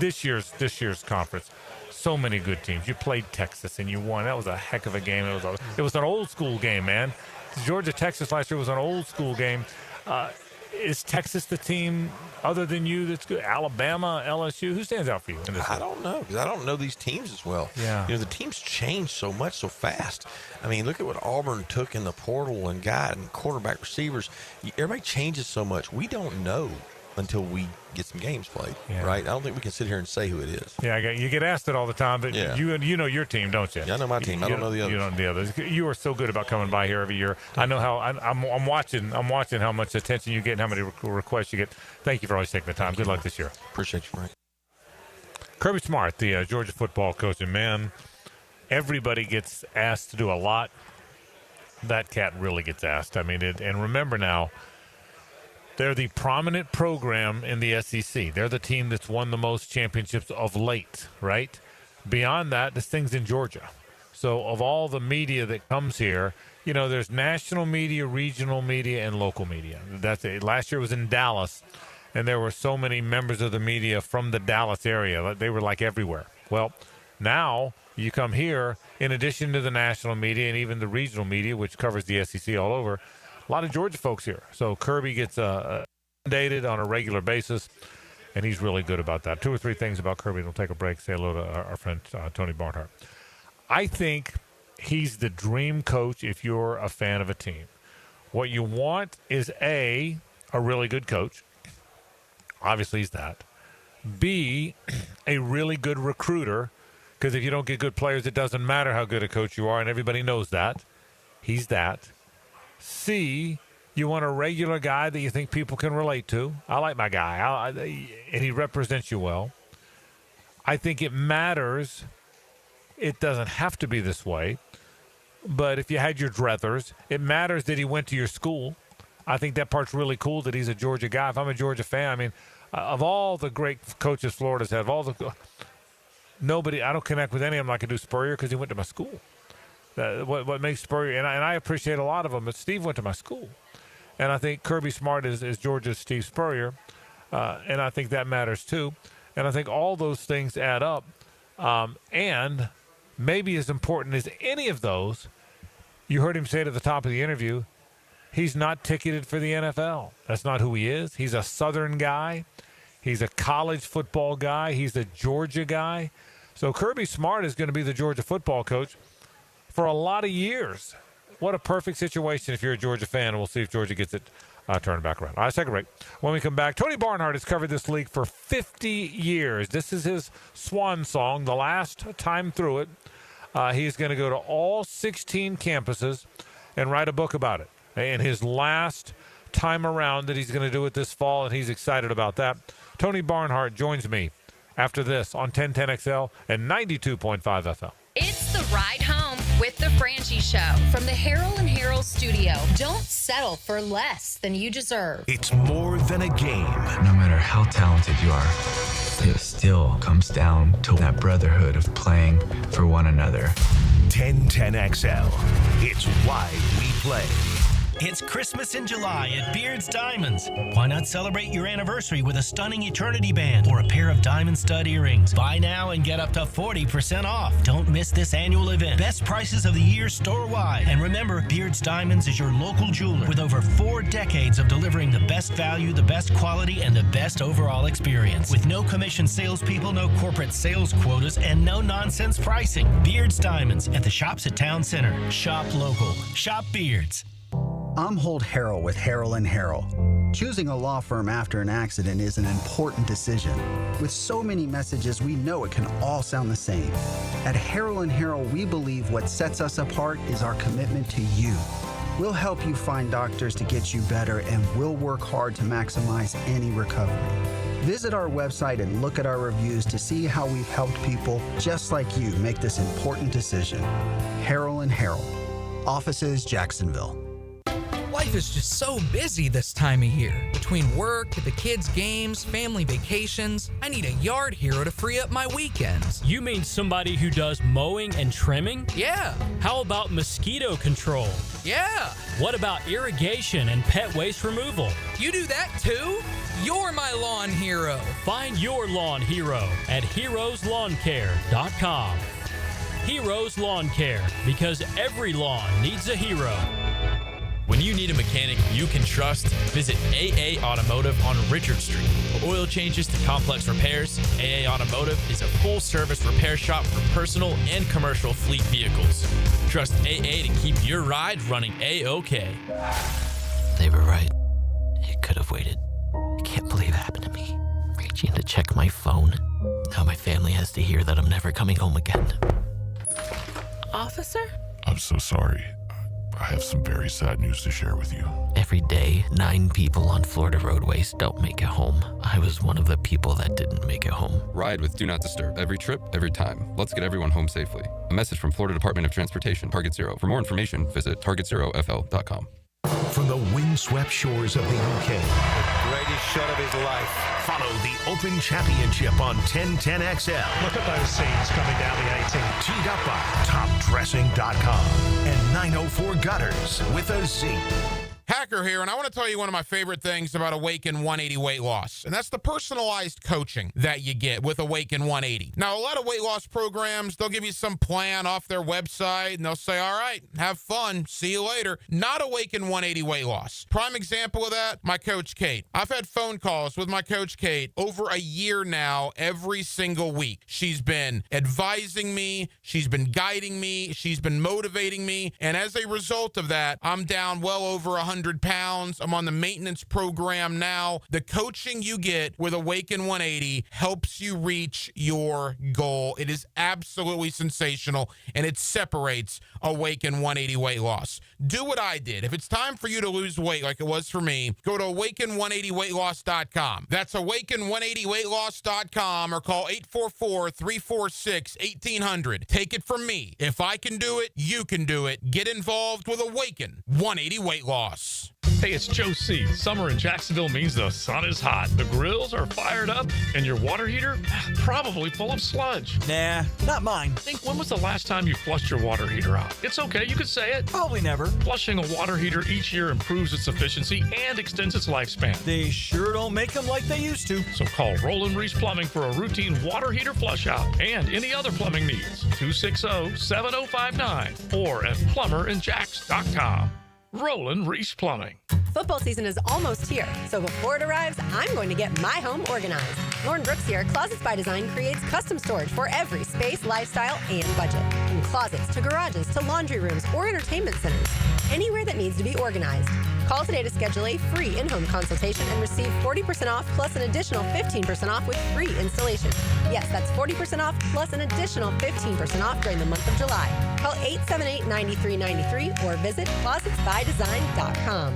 This year's conference, so many good teams. You played Texas and you won. That was a heck of a game. It was an old school game, man. Georgia Texas last year was an old school game. Is Texas the team other than you that's good? Alabama, LSU, who stands out for you in this?
I don't know, because I don't know these teams as well.
Yeah.
The teams change so much so fast. I mean, look at what Auburn took in the portal and got and quarterback receivers. Everybody changes so much. We don't know until we get some games played,
Yeah.
right? I don't think we can sit here and say who it is.
Yeah, you get asked it all the time, but
Yeah.
you know your team, don't you?
Yeah, I know my team. I don't know the others.
You don't know the others. You are so good about coming by here every year. I know how I'm watching how much attention you get and how many requests you get. Thank you for always taking the time. Good luck this year.
Appreciate you, Frank.
Kirby Smart, the Georgia football coach, and man, everybody gets asked to do a lot. That cat really gets asked. I mean, and remember now, they're the prominent program in the SEC. They're the team that's won the most championships of late, right? Beyond that, this thing's in Georgia. So of all the media that comes here, you know, there's national media, regional media, and local media. That's it. Last year was in Dallas, and there were so many members of the media from the Dallas area. They were like everywhere. Well, now you come here, in addition to the national media and even the regional media, which covers the SEC all over, a lot of Georgia folks here. So Kirby gets dated on a regular basis, and he's really good about that. 2 or 3 things about Kirby, and we'll take a break, say hello to our friend Tony Barnhart. I think he's the dream coach if you're a fan of a team. What you want is A, a really good coach. Obviously he's that. B, a really good recruiter, because if you don't get good players, it doesn't matter how good a coach you are, and everybody knows that. He's that. C, you want a regular guy that you think people can relate to. I like my guy, and he represents you well. I think it matters. It doesn't have to be this way, but if you had your druthers, it matters that he went to your school. I think that part's really cool that he's a Georgia guy. If I'm a Georgia fan, I mean, of all the great coaches Florida's had, nobody, I don't connect with any of them like I do Spurrier because he went to my school. What makes Spurrier, and I appreciate a lot of them, but Steve went to my school. And I think Kirby Smart is Georgia's Steve Spurrier, and I think that matters too. And I think all those things add up. And maybe as important as any of those, you heard him say it at the top of the interview, he's not ticketed for the NFL. That's not who he is. He's a Southern guy. He's a college football guy. He's a Georgia guy. So Kirby Smart is going to be the Georgia football coach for a lot of years. What a perfect situation if you're a Georgia fan, and we'll see if Georgia gets it turned back around. All right, let's take a break. When we come back, Tony Barnhart has covered this league for 50 years. This is his swan song, the last time through it. He's going to go to all 16 campuses and write a book about it. And his last time around that he's going to do it this fall, and he's excited about that. Tony Barnhart joins me after this on 1010XL and 92.5 FM.
It's the ride home with the Frangie Show from the Harold and Harold studio. Don't settle for less than you deserve.
It's more than a game.
No matter how talented you are, it still comes down to that brotherhood of playing for one another.
1010XL. It's why we play.
It's Christmas in July at Beard's Diamonds. Why not celebrate your anniversary with a stunning eternity band or a pair of diamond stud earrings? Buy now and get up to 40% off. Don't miss this annual event. Best prices of the year store-wide. And remember, Beard's Diamonds is your local jeweler with over 4 decades of delivering the best value, the best quality, and the best overall experience. With no commission salespeople, no corporate sales quotas, and no nonsense pricing. Beard's Diamonds at the shops at Town Center. Shop local. Shop Beard's.
I'm Holt Harrell with Harrell & Harrell. Choosing a law firm after an accident is an important decision. With so many messages, we know it can all sound the same. At Harrell & Harrell, we believe what sets us apart is our commitment to you. We'll help you find doctors to get you better, and we'll work hard to maximize any recovery. Visit our website and look at our reviews to see how we've helped people just like you make this important decision. Harrell & Harrell. Offices, Jacksonville.
Life is just so busy this time of year. Between work, the kids' games, family vacations, I need a yard hero to free up my weekends.
You mean somebody who does mowing and trimming?
Yeah.
How about mosquito control?
Yeah.
What about irrigation and pet waste removal?
You do that too? You're my lawn hero.
Find your lawn hero at heroeslawncare.com. Heroes Lawn Care, because every lawn needs a hero.
When you need a mechanic you can trust, visit AA Automotive on Richard Street. For oil changes to complex repairs, AA Automotive is a full-service repair shop for personal and commercial fleet vehicles. Trust AA to keep your ride running A-OK.
They were right. It could have waited. I can't believe it.
reaching to check my phone. Now my family has to hear that I'm never coming home again.
Officer?
I'm so sorry. I have some very sad news to share with you.
Every day, 9 people on Florida roadways don't make it home. I was one of the people that didn't make it home.
Ride with Do Not Disturb. Every trip, every time. Let's get everyone home safely. A message from Florida Department of Transportation, Target Zero. For more information, visit targetzerofl.com.
From the windswept shores of the UK.
The greatest shot of his life.
Follow the Open Championship on 1010XL.
Look at those scenes coming down the 18.
Teed up by topdressing.com and 904 Gutters with a Z.
Hacker here, and I want to tell you one of my favorite things about Awaken 180 weight loss, and that's the personalized coaching that you get with Awaken 180. Now, a lot of weight loss programs, they'll give you some plan off their website, and they'll say, all right, have fun, see you later. Not Awaken 180 weight loss. Prime example of that, my coach Kate. I've had phone calls with my coach Kate over a year now, every single week. She's been advising me, she's been guiding me, she's been motivating me, and as a result of that, I'm down well over 100 pounds. I'm on the maintenance program now. The coaching you get with Awaken 180 helps you reach your goal. It is absolutely sensational, and it separates Awaken 180 weight loss. Do what I did. If it's time for you to lose weight like it was for me, go to awaken180weightloss.com. That's awaken180weightloss.com or call 844-346-1800. Take it from me. If I can do it, you can do it. Get involved with Awaken 180 weight loss.
Hey, it's Joe C. Summer in Jacksonville means the sun is hot, the grills are fired up, and your water heater probably full of sludge.
Nah, not mine.
Think, when was the last time you flushed your water heater out? It's okay, you can say it.
Probably never.
Flushing a water heater each year improves its efficiency and extends its lifespan.
They sure don't make them like they used to.
So call Roland Reese Plumbing for a routine water heater flush out and any other plumbing needs. 260-7059 or at plumberandjacks.com. Roland Reese Plumbing.
Football season is almost here, so before it arrives, I'm going to get my home organized. Lauren Brooks here. Closets by Design creates custom storage for every space, lifestyle, and budget. From closets to garages to laundry rooms or entertainment centers. Anywhere that needs to be organized. Call today to schedule a free in-home consultation and receive 40% off plus an additional 15% off with free installation. Yes, that's 40% off plus an additional 15% off during the month of July. Call 878-9393 or visit closetsbydesign.com.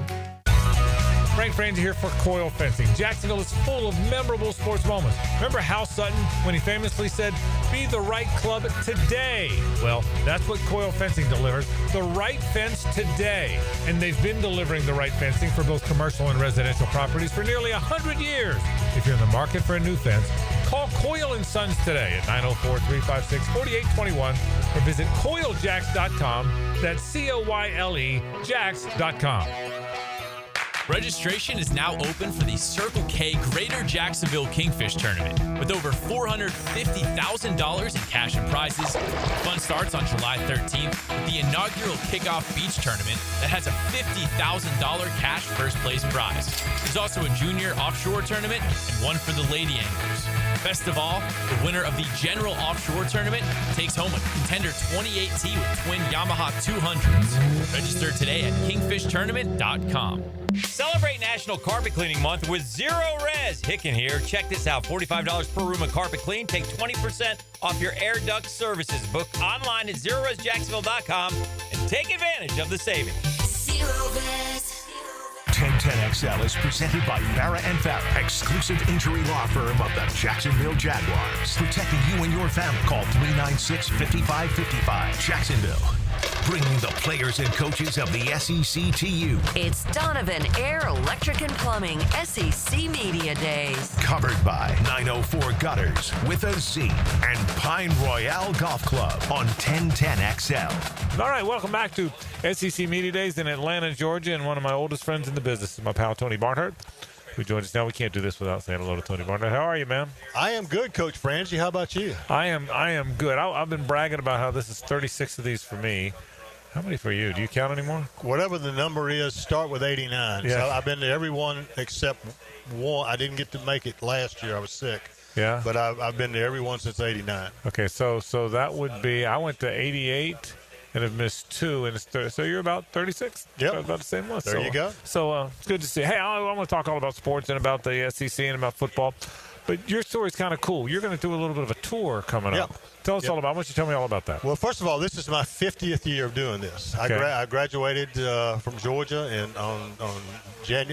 Frank Frangie here for Coil Fencing. Jacksonville is full of memorable sports moments. Remember Hal Sutton when he famously said, "Be the right club today"? Well, that's what Coil Fencing delivers. The right fence today. And they've been delivering the right fencing for both commercial and residential properties for nearly 100 years. If you're in the market for a new fence, call Coil & Sons today at 904-356-4821 or visit coiljacks.com. That's COYLE Jacks.com.
Registration is now open for the Circle K Greater Jacksonville Kingfish Tournament. With over $450,000 in cash and prizes, fun starts on July 13th with the inaugural Kickoff Beach Tournament that has a $50,000 cash first place prize. There's also a junior offshore tournament and one for the lady anglers. Best of all, the winner of the General Offshore Tournament takes home a Contender 28T with twin Yamaha 200s. Register today at kingfishtournament.com.
Celebrate National Carpet Cleaning Month with Zero Res. Hicken here. Check this out. $45 per room of carpet clean. Take 20% off your air duct services. Book online at ZeroResJacksonville.com and take advantage of the savings.
Zero Res. 1010XL is presented by Farah & Farah, exclusive injury law firm of the Jacksonville Jaguars. Protecting you and your family. Call 396-5555. Jacksonville. Bringing the players and coaches of the SEC to you.
It's Donovan Air Electric and Plumbing SEC Media Days.
Covered by 904 Gutters with a Z and Pine Royale Golf Club on 1010XL.
All right, welcome back to SEC Media Days in Atlanta, Georgia, and one of my oldest friends in the business is my pal Tony Barnhart, who joins us now. We can't do this without saying hello to Tony Barnhart. How are you, man?
I am good, Coach Frangie. How about you?
I am good. I've been bragging about how this is 36 of these for me. How many for you? Do you count anymore?
Whatever the number is, start with 89.
Yeah.
So I've been to every one except one. I didn't get to make it last year. I was sick.
Yeah.
But I've been to every one since 89.
Okay, so that would be, I went to 88 and have missed 2, and it's so you're about 36.
Yep.
About the same one.
There you go.
So it's good to see. Hey, I want to talk all about sports and about the SEC and about football. But your story's kind of cool. You're going to do a little bit of a tour coming up. Tell us all about it. Why don't you tell me all about that?
Well, first of all, this is my 50th year of doing this.
Okay.
I graduated from Georgia on June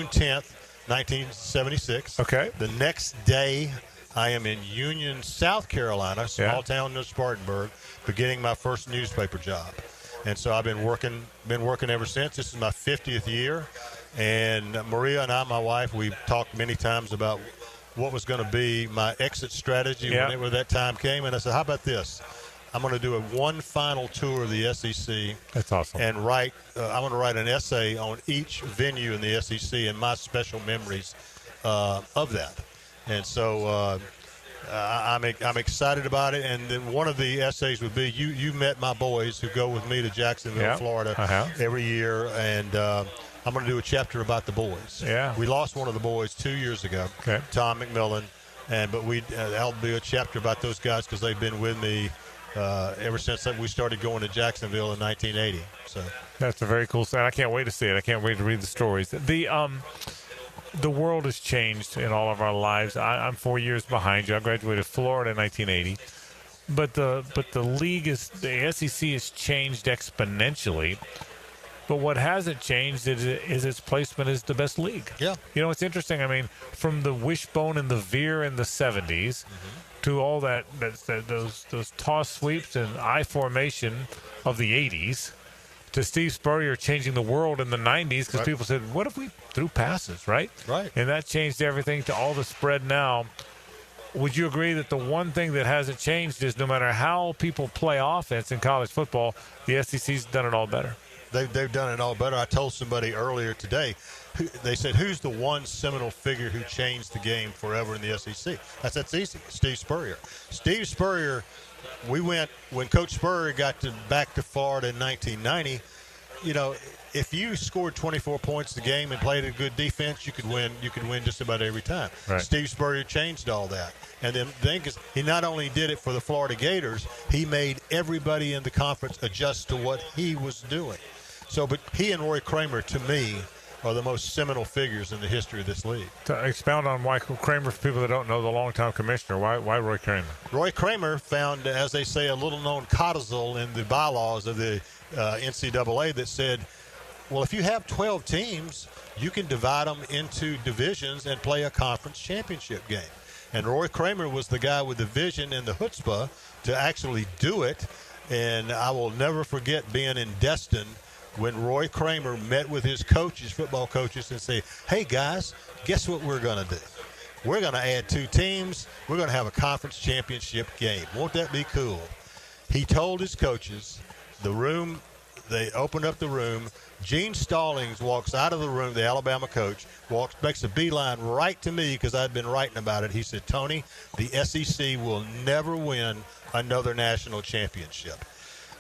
10th, 1976.
Okay.
The next day, I am in Union, South Carolina, small town near Spartanburg, beginning my first newspaper job. And so I've been working ever since. This is my 50th year. And Maria and I, my wife, we've talked many times about what was going to be my exit strategy whenever that time came. And I said, how about this? I'm going to do one final tour of the SEC.
That's awesome.
And I'm going to write an essay on each venue in the SEC and my special memories of that. And so I'm excited about it. And then one of the essays would be you met my boys who go with me to Jacksonville, Florida every year. And I'm going to do a chapter about the boys.
Yeah.
We lost one of the boys 2 years ago, Tom McMillan. But that'll be a chapter about those guys because they've been with me ever since we started going to Jacksonville in 1980. So
that's a very cool story. I can't wait to see it. I can't wait to read the stories. The world has changed in all of our lives. I'm 4 years behind you. I graduated Florida in 1980. But the league the SEC has changed exponentially. But what hasn't changed is its placement as the best league.
Yeah.
You know, it's interesting. I mean, from the wishbone and the veer in the 70s to all those toss sweeps and I formation of the 80s to Steve Spurrier changing the world in the 90s because people said, what if we threw passes, right?
Right.
And that changed everything to all the spread now. Would you agree that the one thing that hasn't changed is no matter how people play offense in college football, the SEC's done it all better?
They've done it all better. I told somebody earlier today, they said, who's the one seminal figure who changed the game forever in the SEC? That's easy. Steve Spurrier. Steve Spurrier, when Coach Spurrier got back to Florida in 1990, you know, if you scored 24 points a game and played a good defense, you could win just about every time.
Right.
Steve Spurrier changed all that. And then the thing is, he not only did it for the Florida Gators, he made everybody in the conference adjust to what he was doing. So, but he and Roy Kramer, to me, are the most seminal figures in the history of this league.
To expound on why Kramer, for people that don't know, the longtime commissioner, why Roy Kramer?
Roy Kramer found, as they say, a little-known codicil in the bylaws of the NCAA that said, well, if you have 12 teams, you can divide them into divisions and play a conference championship game. And Roy Kramer was the guy with the vision and the chutzpah to actually do it. And I will never forget being in Destin when Roy Kramer met with his coaches, football coaches, and say, hey, guys, guess what we're going to do? We're going to add 2 teams. We're going to have a conference championship game. Won't that be cool? He told his coaches, they opened up the room. Gene Stallings walks out of the room, the Alabama coach, makes a beeline right to me because I'd been writing about it. He said, Tony, the SEC will never win another national championship.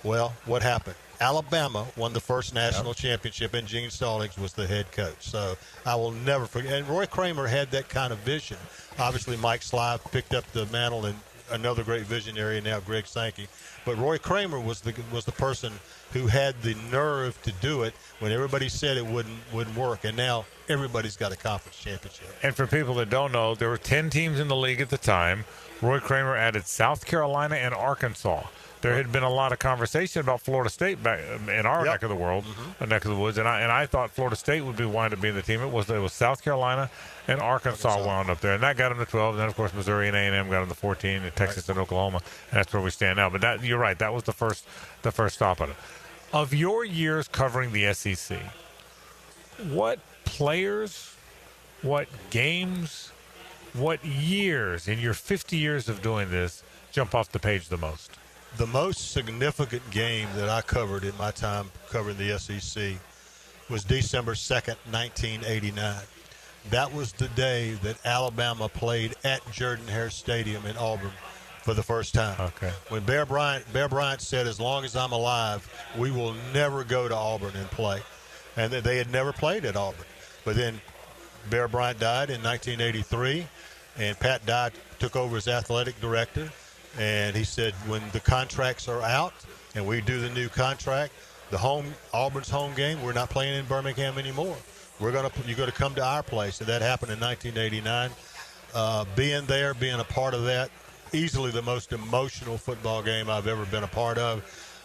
Well, what happened? Alabama won the first national championship, and Gene Stallings was the head coach. So I will never forget. And Roy Kramer had that kind of vision. Obviously, Mike Slive picked up the mantle, and another great visionary, and now Greg Sankey. But Roy Kramer was the person who had the nerve to do it when everybody said it wouldn't work. And now everybody's got a conference championship.
And for people that don't know, there were 10 teams in the league at the time. Roy Kramer added South Carolina and Arkansas. There had been a lot of conversation about Florida State back in our neck of the world, neck of the woods, and I thought Florida State would wind up being the team. It was South Carolina and Arkansas wound up there, and that got them to 12. And then of course Missouri and A&M got them to 14, and Texas and Oklahoma, and that's where we stand now. But you're right, that was the first stop on it. Of your years covering the SEC, what players, what games, what years in your 50 years of doing this jump off the page the most?
The most significant game that I covered in my time covering the SEC was December 2nd, 1989. That was the day that Alabama played at Jordan-Hare Stadium in Auburn for the first time.
Okay.
When Bear Bryant said, as long as I'm alive, we will never go to Auburn and play. And they had never played at Auburn. But then Bear Bryant died in 1983, and Pat Dye took over as athletic director. And he said, when the contracts are out and we do the new contract, Auburn's home game, we're not playing in Birmingham anymore. You're going to come to our place. And that happened in 1989. Being there, being a part of that, easily the most emotional football game I've ever been a part of.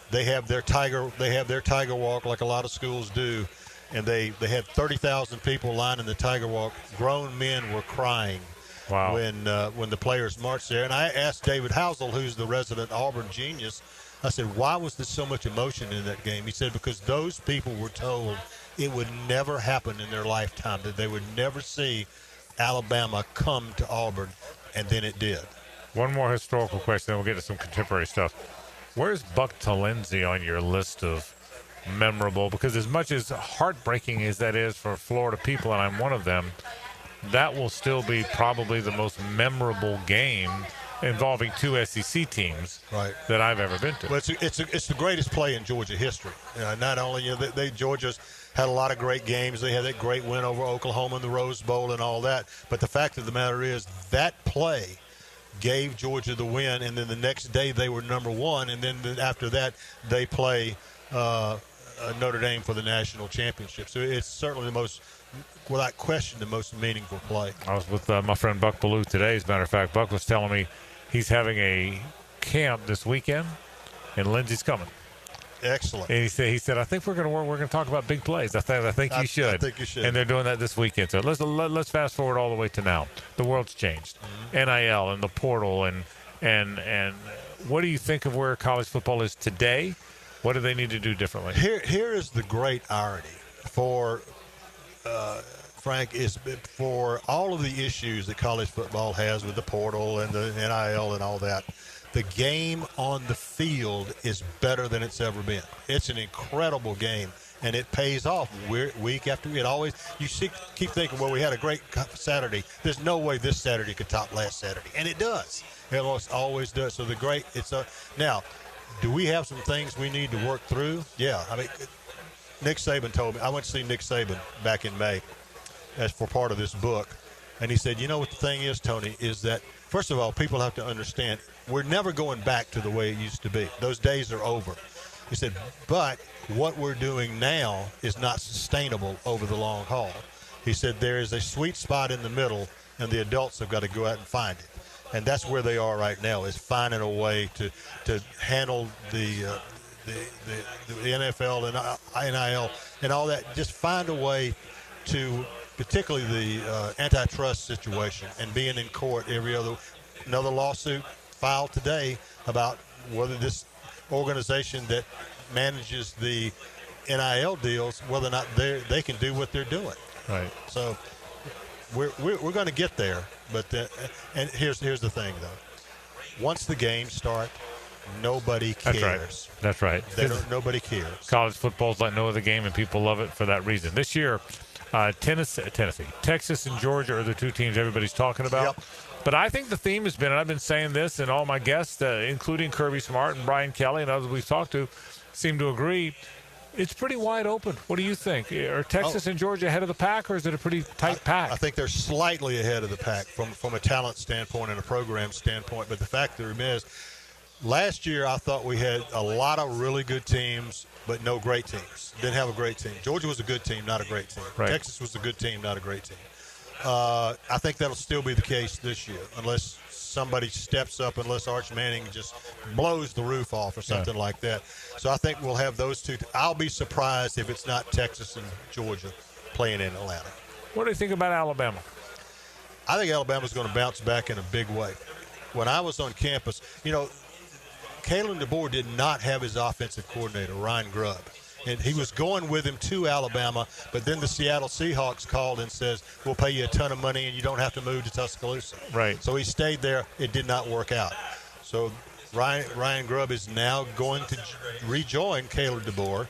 They have their tiger walk like a lot of schools do, and they had 30,000 people lining the tiger walk. Grown men were crying.
Wow.
When the players marched there. And I asked David Housel, who's the resident Auburn genius, I said, why was there so much emotion in that game? He said, because those people were told it would never happen in their lifetime, that they would never see Alabama come to Auburn, and then it did.
One more historical question, then we'll get to some contemporary stuff. Where's Buck Talenzi on your list of memorable? Because as much as heartbreaking as that is for Florida people, and I'm one of them, that will still be probably the most memorable game involving two SEC teams that I've ever been to.
Well, it's the greatest play in Georgia history. Not only Georgia's had a lot of great games. They had that great win over Oklahoma in the Rose Bowl and all that. But the fact of the matter is that play gave Georgia the win, and then the next day they were number one, and then after that they play Notre Dame for the national championship. So it's certainly the most, without question, the most meaningful play.
I was with my friend Buck Ballou today. As a matter of fact, Buck was telling me he's having a camp this weekend, and Lindsey's coming.
Excellent.
And he said, I think we're going to talk about big plays. I think you should.
I think you should.
And they're doing that this weekend. So let's fast forward all the way to now. The world's changed. Mm-hmm. NIL and the portal and what do you think of where college football is today? What do they need to do differently?
Here is the great irony for Frank, is for all of the issues that college football has with the portal and the NIL and all that. The game on the field is better than it's ever been. It's an incredible game, and it pays off week after week. Keep thinking, well, we had a great Saturday. There's no way this Saturday could top last Saturday, and it does. It always does. So now, do we have some things we need to work through? Yeah. I mean, Nick Saban told me. I went to see Nick Saban back in May as for part of this book, and he said, you know what the thing is, Tony, is that, first of all, people have to understand we're never going back to the way it used to be. Those days are over. He said, but what we're doing now is not sustainable over the long haul. He said there is a sweet spot in the middle, and the adults have got to go out and find it. And that's where they are right now, is finding a way to handle the NFL and NIL and all that. Just find a way to, particularly the antitrust situation and being in court another lawsuit filed today about whether this organization that manages the NIL deals, whether or not they can do what they're doing.
Right.
So we're going to get there, but and here's the thing though. Once the games start, nobody cares.
That's right.
Nobody cares.
College football's like no other game, and people love it for that reason. This year, Tennessee, Texas, and Georgia are the two teams everybody's talking about.
Yep.
But I think the theme has been, and I've been saying this, and all my guests, including Kirby Smart and Brian Kelly and others we've talked to, seem to agree, it's pretty wide open. What do you think? Are Texas and Georgia ahead of the pack, or is it a pretty tight pack?
I think they're slightly ahead of the pack from a talent standpoint and a program standpoint. But the fact of the matter is, last year I thought we had a lot of really good teams, but no great teams. Didn't have a great team. Georgia was a good team, not a great team.
Right.
Texas was a good team, not a great team. I think that'll still be the case this year, unless somebody steps up, unless Arch Manning just blows the roof off or something like that. So I think we'll have those two. I'll be surprised if it's not Texas and Georgia playing in Atlanta.
What do you think about Alabama?
I think Alabama's going to bounce back in a big way. When I was on campus, Kalen DeBoer did not have his offensive coordinator, Ryan Grubb. And he was going with him to Alabama, but then the Seattle Seahawks called and says, we'll pay you a ton of money and you don't have to move to Tuscaloosa.
Right.
So he stayed there. It did not work out. So Ryan Grubb is now going to rejoin Caleb DeBoer.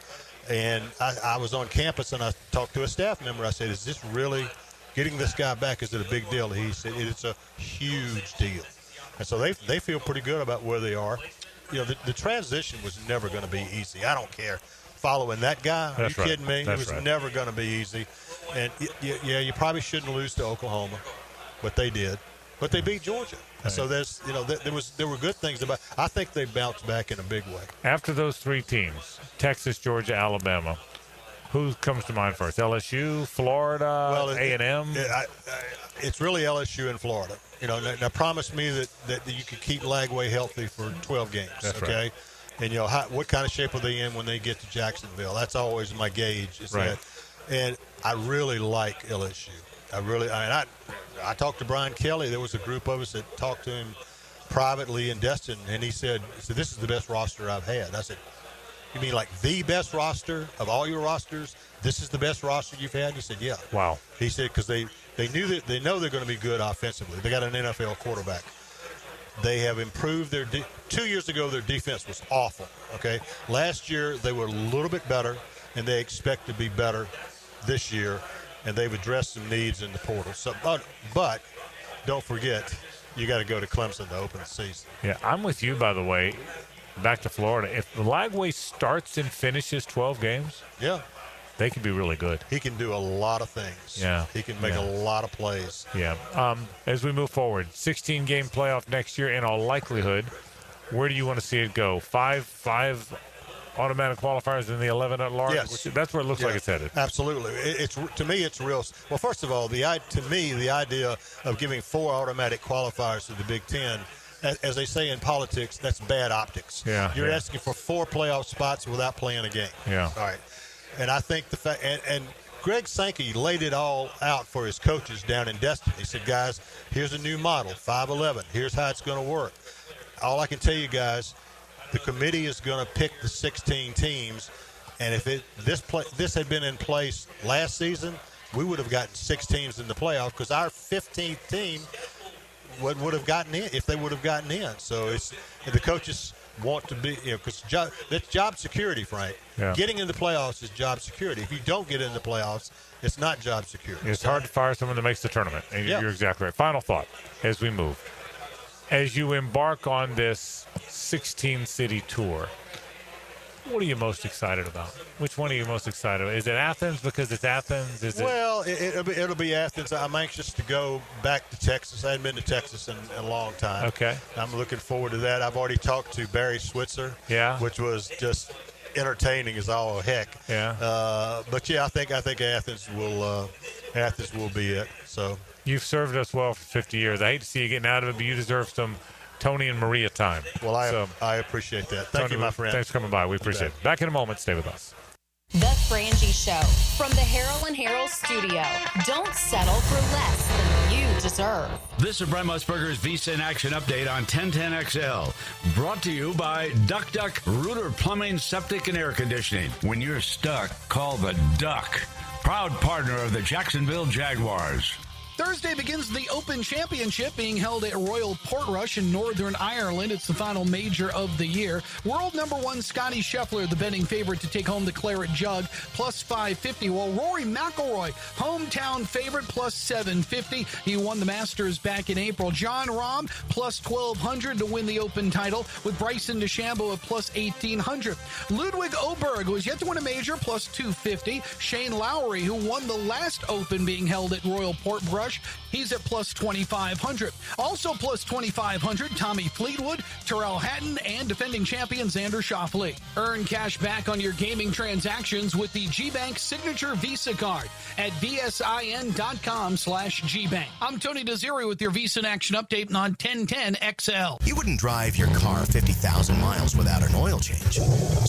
And I was on campus and I talked to a staff member. I said, is this really getting this guy back? Is it a big deal? He said, it's a huge deal. And so they feel pretty good about where they are. The transition was never going to be easy. I don't care. Following that guy, are you kidding me? It was never going to be easy. And, you probably shouldn't lose to Oklahoma, but they did. but they beat Georgia.
Right.
So there's, there were good things about. I think they bounced back in a big way.
After those three teams, Texas, Georgia, Alabama, who comes to mind first? LSU, Florida, A&M?
It's really LSU and Florida. Now promise me that you can keep Lagway healthy for 12 games.
That's
okay? Right. And, what kind of shape are they in when they get to Jacksonville? That's always my gauge.
Right.
And I really like LSU. I talked to Brian Kelly. There was a group of us that talked to him privately in Destin, and he said, this is the best roster I've had. I said, you mean like the best roster of all your rosters? This is the best roster you've had? He said, yeah.
Wow.
He said, because they know they're going to be good offensively. They got an NFL quarterback. They have improved 2 years ago, their defense was awful, okay? Last year, they were a little bit better, and they expect to be better this year, and they've addressed some needs in the portal. So, but don't forget, you got to go to Clemson to open the season.
Yeah, I'm with you, by the way. Back to Florida. If Lagway starts and finishes 12 games, they can be really good.
He can do a lot of things.
Yeah.
He can make a lot of plays.
Yeah. As we move forward, 16-game playoff next year in all likelihood. Where do you want to see it go? Five automatic qualifiers and the 11 at large?
Yes.
That's where it looks like it's headed.
Absolutely. To me, it's real. Well, first of all, the idea of giving 4 automatic qualifiers to the Big Ten, as they say in politics, that's bad optics.
Yeah.
You're asking for 4 playoff spots without playing a game.
Yeah.
All right. And I think the fact, and Greg Sankey laid it all out for his coaches down in Destin. He said, guys, here's a new model, 5-11. Here's how it's going to work. All I can tell you guys, the committee is going to pick the 16 teams, and if this had been in place last season, we would have gotten 6 teams in the playoff because our 15th team would have gotten in if they would have gotten in. So the coaches want to be, because that's job security, Frank.
Yeah.
Getting in the playoffs is job security. If you don't get in the playoffs, it's not job security.
It's hard to fire someone that makes the tournament, and you're exactly right. Final thought as we move. As you embark on this 16-city tour, what are you most excited about? Which one are you most excited about? Is it Athens because it's Athens?
It'll be Athens. I'm anxious to go back to Texas. I hadn't been to Texas in a long time.
Okay.
I'm looking forward to that. I've already talked to Barry Switzer, which was just entertaining as all heck.
Yeah.
But I think Athens will be it. So
you've served us well for 50 years. I hate to see you getting out of it, but you deserve some Tony and Maria time.
Well, I appreciate that. Thank you, my friend.
Thanks for coming by. We appreciate it. Back in a moment. Stay with us.
The Frangie Show from the Harold and Harold studio. Don't settle for less than you deserve.
This is Brent Musburger's Visa in Action update on 1010XL. Brought to you by Duck Duck Rooter Plumbing, Septic, and Air Conditioning. When you're stuck, call the Duck. Proud partner of the Jacksonville Jaguars.
Thursday begins the Open Championship being held at Royal Portrush in Northern Ireland. It's the final major of the year. World number 1 Scotty Scheffler, the betting favorite to take home the Claret Jug, plus 550. While Rory McIlroy, hometown favorite, plus 750. He won the Masters back in April. John Rahm, plus 1,200 to win the Open title, with Bryson DeChambeau at plus 1,800. Ludwig Oberg, who has yet to win a major, plus 250. Shane Lowry, who won the last Open being held at Royal Portrush, he's at plus 2,500. Also plus 2,500, Tommy Fleetwood, Terrell Hatton, and defending champion Xander Schauffele. Earn cash back on your gaming transactions with the GBank Signature Visa Card at vsin.com/GBank. I'm Tony Desiri with your Visa in Action update on 1010XL.
You wouldn't drive your car 50,000 miles without an oil change.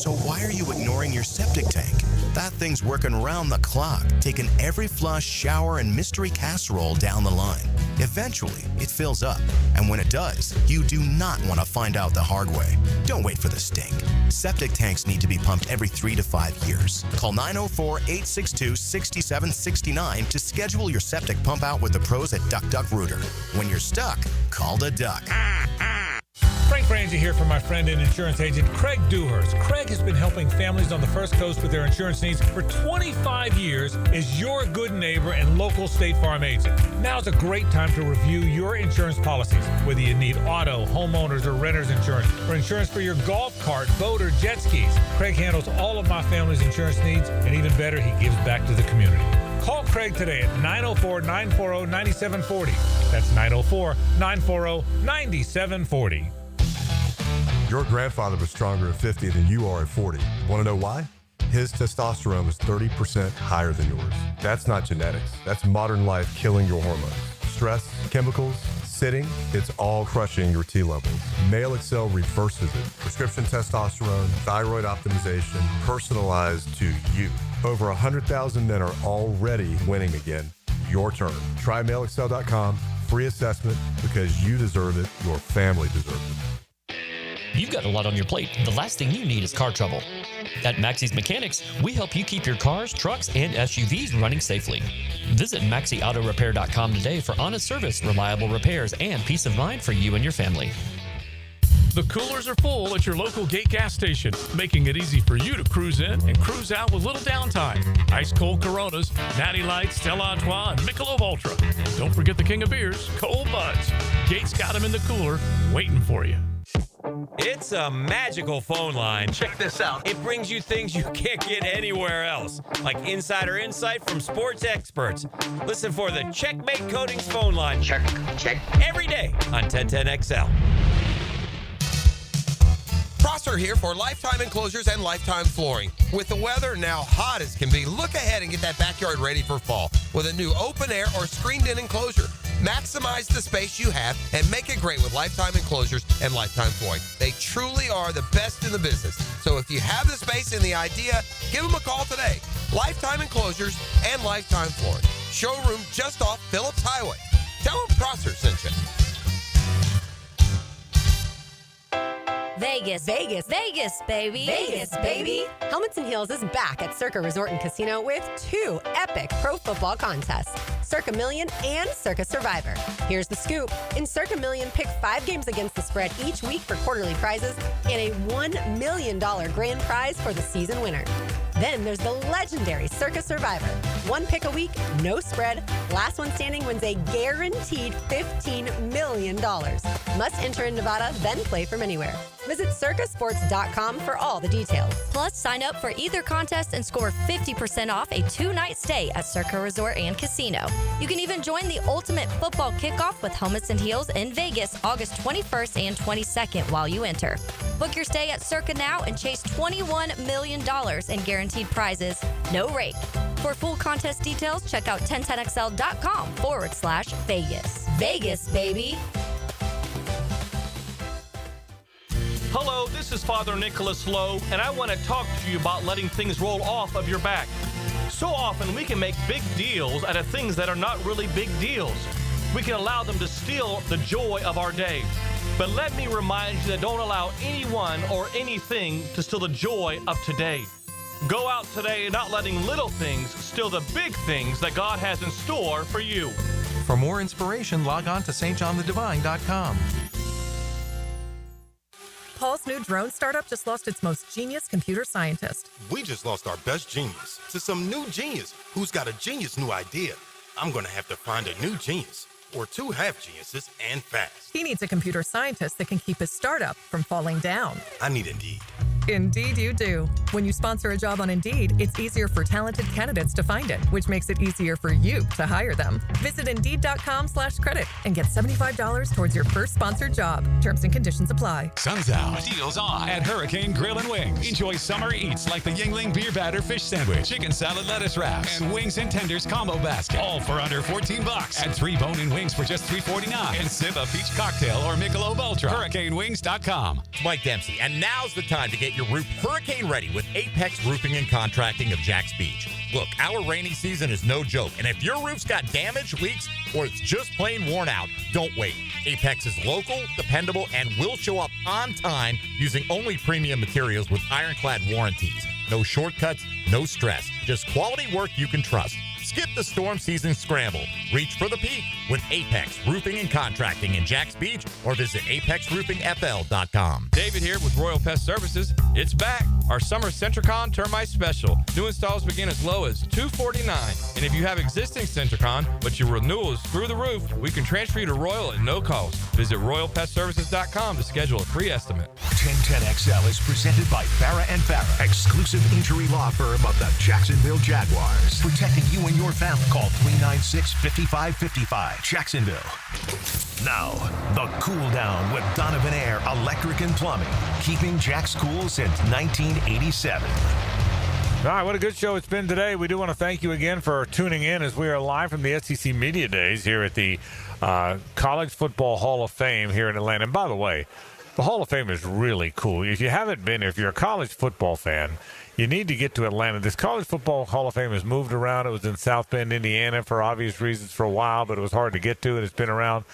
So why are you ignoring your septic tank? That thing's working round the clock, taking every flush, shower, and mystery casserole down the line. Eventually, it fills up, and when it does, you do not want to find out the hard way. Don't wait for the stink. Septic tanks need to be pumped every 3 to 5 years. Call 904-862-6769 to schedule your septic pump out with the pros at Duck Duck Rooter. When you're stuck, call the Duck.
Frank Frangie here for my friend and insurance agent Craig Dewhurst. Craig has been helping families on the First Coast with their insurance needs for 25 years as your good neighbor and local State Farm agent. Now's a great time to review your insurance policies, whether you need auto, homeowners, or renter's insurance, or insurance for your golf cart, boat, or jet skis. Craig handles all of my family's insurance needs, and even better, he gives back to the community. Call Craig Craig today at 904-940-9740. That's 904-940-9740.
Your grandfather was stronger at 50 than you are at 40. Want to know why? His testosterone was 30% higher than yours. That's not genetics. That's modern life killing your hormones. Stress, chemicals, sitting, it's all crushing your T levels. Male Excel reverses it. Prescription testosterone, thyroid optimization, personalized to you. Over 100,000 men are already winning again. Your turn. Try MaleExcel.com. Free assessment because you deserve it. Your family deserves it.
You've got a lot on your plate. The last thing you need is car trouble. At Maxie's Mechanics, we help you keep your cars, trucks, and SUVs running safely. Visit MaxieAutoRepair.com today for honest service, reliable repairs, and peace of mind for you and your family.
The coolers are full at your local Gate gas station, making it easy for you to cruise in and cruise out with little downtime. Ice cold Coronas, Natty Light, Stella Artois, and Michelob Ultra. Don't forget the king of beers, Cold Buds. Gate's got them in the cooler, waiting for you.
It's a magical phone line.
Check this out.
It brings you things you can't get anywhere else, like insider insight from sports experts. Listen for the Checkmate Coatings phone line. Check. Every day on 1010XL.
Prosser here for Lifetime Enclosures and Lifetime Flooring. With the weather now hot as can be, look ahead and get that backyard ready for fall with a new open air or screened-in enclosure. Maximize the space you have and make it great with Lifetime Enclosures and Lifetime Flooring. They truly are the best in the business. So if you have the space and the idea, give them a call today. Lifetime Enclosures and Lifetime Flooring. Showroom just off Phillips Highway. Tell them Prosser sent you.
Vegas, baby. Vegas, baby. Helmets and Heels is back at Circa Resort and Casino with 2 epic pro football contests, Circa Million and Circa Survivor. Here's the scoop. In Circa Million, pick 5 games against the spread each week for quarterly prizes and a $1 million grand prize for the season winner. Then there's the legendary Circa Survivor. 1 pick a week, no spread. Last one standing wins a guaranteed $15 million. Must enter in Nevada, then play from anywhere. Visit circasports.com for all the details.
Plus, sign up for either contest and score 50% off a 2-night stay at Circa Resort and Casino. You can even join the ultimate football kickoff with Helmets and Heels in Vegas, August 21st and 22nd while you enter. Book your stay at Circa now and chase $21 million in guaranteed prizes. No rake. For full contest details, check out 1010XL.com/Vegas. Vegas, baby.
Hello, this is Father Nicholas Lowe, and I want to talk to you about letting things roll off of your back. So often we can make big deals out of things that are not really big deals. We can allow them to steal the joy of our day. But let me remind you that don't allow anyone or anything to steal the joy of today. Go out today not letting little things steal the big things that God has in store for you.
For more inspiration, log on to stjohnthedivine.com.
Paul's new drone startup just lost its most genius computer scientist.
We just lost our best genius to some new genius who's got a genius new idea. I'm going to have to find a new genius, or 2 half geniuses, and fast.
He needs a computer scientist that can keep his startup from falling down.
I need Indeed.
Indeed you do. When you sponsor a job on Indeed, it's easier for talented candidates to find it, which makes it easier for you to hire them. Visit Indeed.com/credit and get $75 towards your first sponsored job. Terms and conditions apply.
Sun's out. Deals on at Hurricane Grill and Wings. Enjoy summer eats like the Yingling Beer Batter Fish Sandwich, Chicken Salad Lettuce Wraps, and Wings and Tenders Combo Basket. All for under $14. Add 3 bone-in wings for just $3.49. And sip a peach cocktail or Michelob Ultra. HurricaneWings.com.
Mike Dempsey, and now's the time to get your roof hurricane ready with Apex Roofing and Contracting of Jacks Beach. Look, our rainy season is no joke, and if your roof's got damage, leaks, or it's just plain worn out, don't wait. Apex is local, dependable, and will show up on time using only premium materials with ironclad warranties. No shortcuts, no stress, just quality work you can trust. Skip the storm season scramble. Reach for the peak with Apex Roofing and Contracting in Jacks Beach or visit apexroofingfl.com.
David here with Royal Pest Services.
It's back. Our summer Centricon Termite Special. New installs begin as low as $249. And if you have existing Centricon, but your renewal is through the roof, we can transfer you to Royal at no cost. Visit RoyalPetServices.com to schedule a free estimate.
1010XL is presented by Farah & Farah, exclusive injury law firm of the Jacksonville Jaguars. Protecting you and your family. Call 396-5555. Jacksonville. Now, the Cool Down with Donovan Air Electric and Plumbing. Keeping Jack's cool since 1987.
All right, what a good show it's been today. We do want to thank you again for tuning in as we are live from the SEC Media Days here at the College Football Hall of Fame here in Atlanta. And by the way, the Hall of Fame is really cool. If you haven't been, if you're a college football fan, you need to get to Atlanta. This College Football Hall of Fame has moved around. It was in South Bend, Indiana for obvious reasons for a while, but it was hard to get to, and it's been around.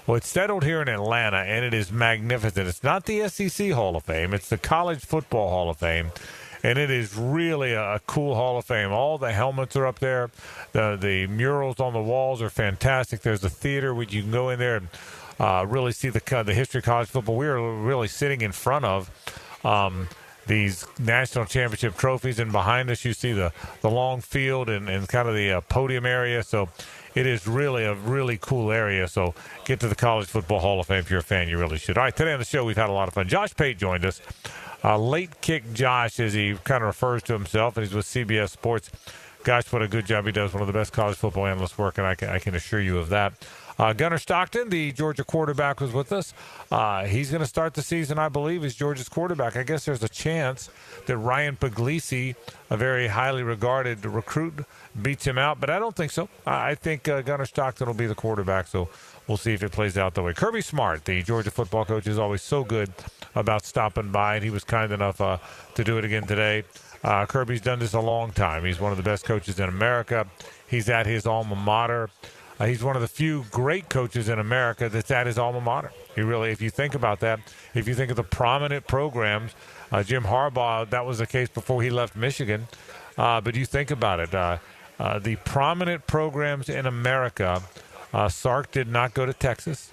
Well, it's settled here in Atlanta, and it is magnificent. It's not the SEC Hall of Fame. It's the College Football Hall of Fame, and it is really a cool Hall of Fame. All the helmets are up there. The murals on the walls are fantastic. There's a theater where you can go in there and really see the history of college football. We are really sitting in front of these national championship trophies, and behind us you see the long field and kind of the podium area. So it is really a really cool area. So get to the College Football Hall of Fame if you're a fan. You really should. All right, today on the show we've had a lot of fun. Josh Pate joined us. Late kick Josh, as he kind of refers to himself, and he's with CBS Sports. Gosh, what a good job he does. One of the best college football analysts working. I can assure you of that. Gunnar Stockton, the Georgia quarterback, was with us. He's going to start the season, I believe, as Georgia's quarterback. I guess there's a chance that Ryan Puglisi, a very highly regarded recruit, beats him out, but I don't think so. I think Gunnar Stockton will be the quarterback, so we'll see if it plays out that way. Kirby Smart, the Georgia football coach, is always so good about stopping by, and he was kind enough to do it again today. Kirby's done this a long time. He's one of the best coaches in America. He's at his alma mater. He's one of the few great coaches in America that's at his alma mater. He really, if you think about that, if you think of the prominent programs, Jim Harbaugh, that was the case before he left Michigan. But you think about it, the prominent programs in America, Sark did not go to Texas.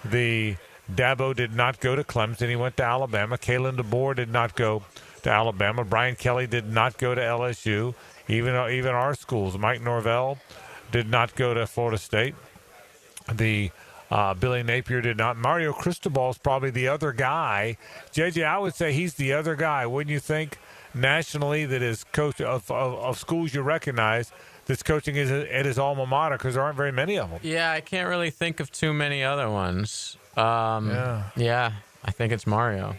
The Dabo did not go to Clemson. He went to Alabama. Kalen DeBoer did not go to Alabama. Brian Kelly did not go to LSU. Even our schools, Mike Norvell did not go to Florida State. The Billy Napier did not. Mario Cristobal is probably the other guy. JJ, I would say he's the other guy. Wouldn't you think, nationally, that is coach of schools you recognize that's coaching at his alma mater, because there aren't very many of them.
Yeah, I can't really think of too many other ones. Yeah, I think it's Mario.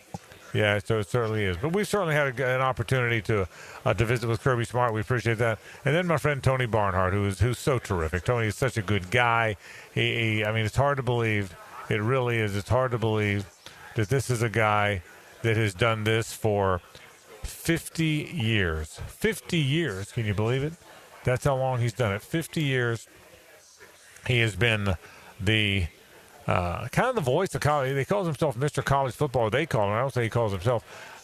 Yeah, so it certainly is. But we've certainly had an opportunity to visit with Kirby Smart. We appreciate that. And then my friend Tony Barnhart, who's so terrific. Tony is such a good guy. I mean, it's hard to believe. It really is. It's hard to believe that this is a guy that has done this for 50 years. 50 years. Can you believe it? That's how long he's done it. 50 years. He has been the kind of the voice of college. He calls himself Mr. College Football. They call him. I don't say he calls himself.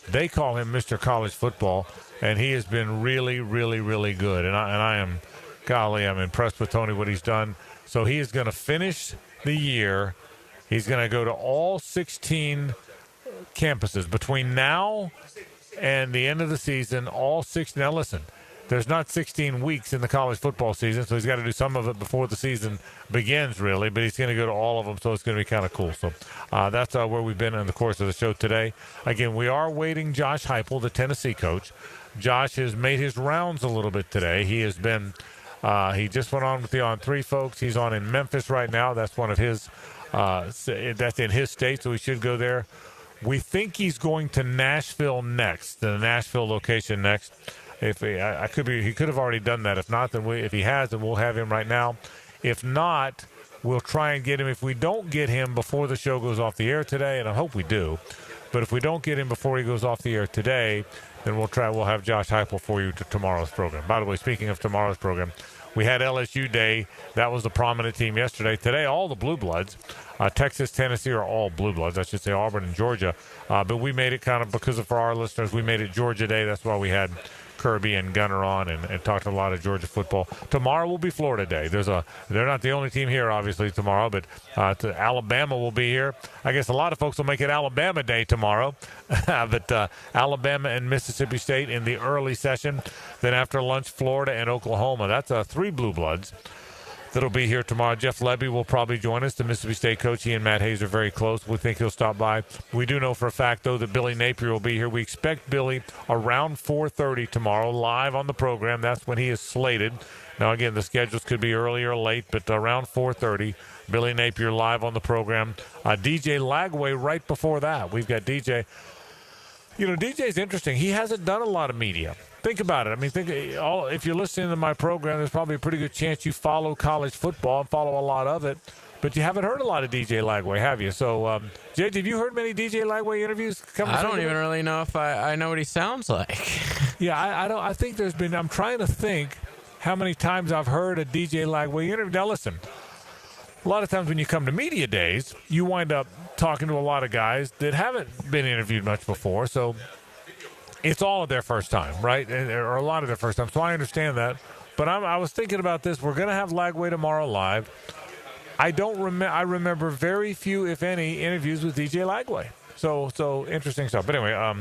They call him Mr. College Football, and he has been really, really, really good. And I am, golly, I'm impressed with Tony, what he's done. So he is going to finish the year. He's going to go to all 16 campuses between now and the end of the season. All 16. Now listen, there's not 16 weeks in the college football season, so he's got to do some of it before the season begins, really. But he's going to go to all of them, so it's going to be kind of cool. So that's where we've been in the course of the show today. Again, we are waiting Josh Heupel, the Tennessee coach. Josh has made his rounds a little bit today. He has been he just went on with the On3 folks. He's on in Memphis right now. That's one of his that's in his state, so he should go there. We think he's going to Nashville next, the Nashville location next. If he could have already done that. If not, then if he has, then we'll have him right now. If not, we'll try and get him. If we don't get him before the show goes off the air today, and I hope we do, but if we don't get him before he goes off the air today, then we'll have Josh Heupel for you to tomorrow's program. By the way, speaking of tomorrow's program, we had LSU Day. That was the prominent team yesterday. Today, all the Blue Bloods. Texas, Tennessee are all Blue Bloods. I should say Auburn and Georgia. But we made it kind of, because of, for our listeners, we made it Georgia Day. That's why we had Kirby and Gunner on and talked a lot of Georgia football. Tomorrow will be Florida Day. They're not the only team here, obviously, tomorrow, but Alabama will be here. I guess a lot of folks will make it Alabama Day tomorrow, but Alabama and Mississippi State in the early session. Then after lunch, Florida and Oklahoma. That's 3 blue bloods that'll be here tomorrow. Jeff Lebby will probably join us, the Mississippi State coach. He and Matt Hayes are very close. We think he'll stop by. We do know for a fact, though, that Billy Napier will be here. We expect Billy around 4:30 tomorrow, live on the program. That's when he is slated. Now, again, the schedules could be early or late, but around 4:30, Billy Napier live on the program. DJ Lagway right before that. We've got DJ. You know, DJ's interesting. He hasn't done a lot of media. Think about it. I mean, if you're listening to my program, there's probably a pretty good chance you follow college football and follow a lot of it. But you haven't heard a lot of DJ Lagway, have you? So, JJ, have you heard many DJ Lagway interviews?
I don't even really know if I know what he sounds like.
Yeah, I don't. I think there's been. I'm trying to think how many times I've heard a DJ Lagway interview. Now, listen. A lot of times when you come to media days, you wind up talking to a lot of guys that haven't been interviewed much before. So it's all of their first time, right? Or a lot of their first time. So I understand that. But I was thinking about this. We're going to have Lagway tomorrow live. I remember very few, if any, interviews with DJ Lagway. So interesting stuff. But anyway,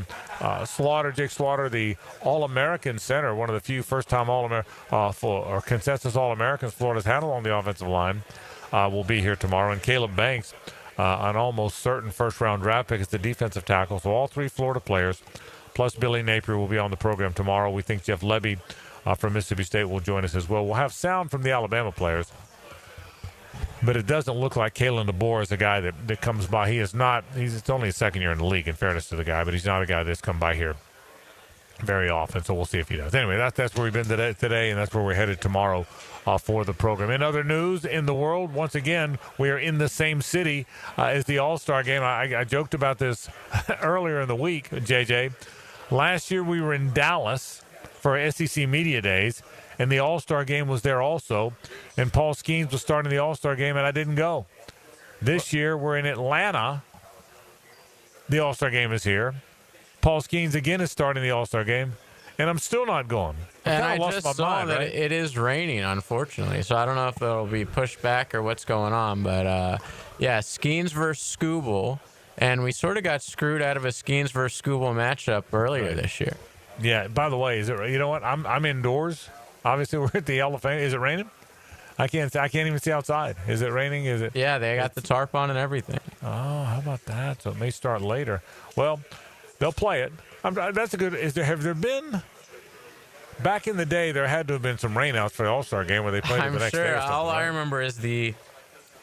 Jake Slaughter, the All-American center, one of the few first-time or consensus All-Americans Florida's had along the offensive line, will be here tomorrow. And Caleb Banks, an almost certain first-round draft pick, is the defensive tackle. So all 3 Florida players, plus Billy Napier, will be on the program tomorrow. We think Jeff Lebby from Mississippi State will join us as well. We'll have sound from the Alabama players. But it doesn't look like Kalen DeBoer is a guy that comes by. It's only his second year in the league, in fairness to the guy, but he's not a guy that's come by here very often, so we'll see if he does. Anyway, that's where we've been today, and that's where we're headed tomorrow for the program. In other news in the world, once again, we are in the same city as the All-Star game. I joked about this earlier in the week, JJ. Last year we were in Dallas for SEC Media Days, and the All-Star game was there also. And Paul Skeens was starting the All-Star game, and I didn't go. This year, we're in Atlanta. The All-Star game is here. Paul Skeens again is starting the All-Star game, and I'm still not going.
And I just saw that it is raining, unfortunately. So I don't know if it'll be pushed back or what's going on. But, Skeens versus Scooble. And we sort of got screwed out of a Skeens versus Scooble matchup earlier this year.
Yeah, by the way, you know what? I'm indoors. Obviously, we're at the Elephant. Is it raining? I can't even see outside. Is it raining? Is it?
Yeah, they got the tarp on and everything.
Oh, how about that? So it may start later. Well, they'll play it. That's a good. Have there been? Back in the day, there had to have been some rainouts for the All-Star game where they played it the next day.
All I remember is the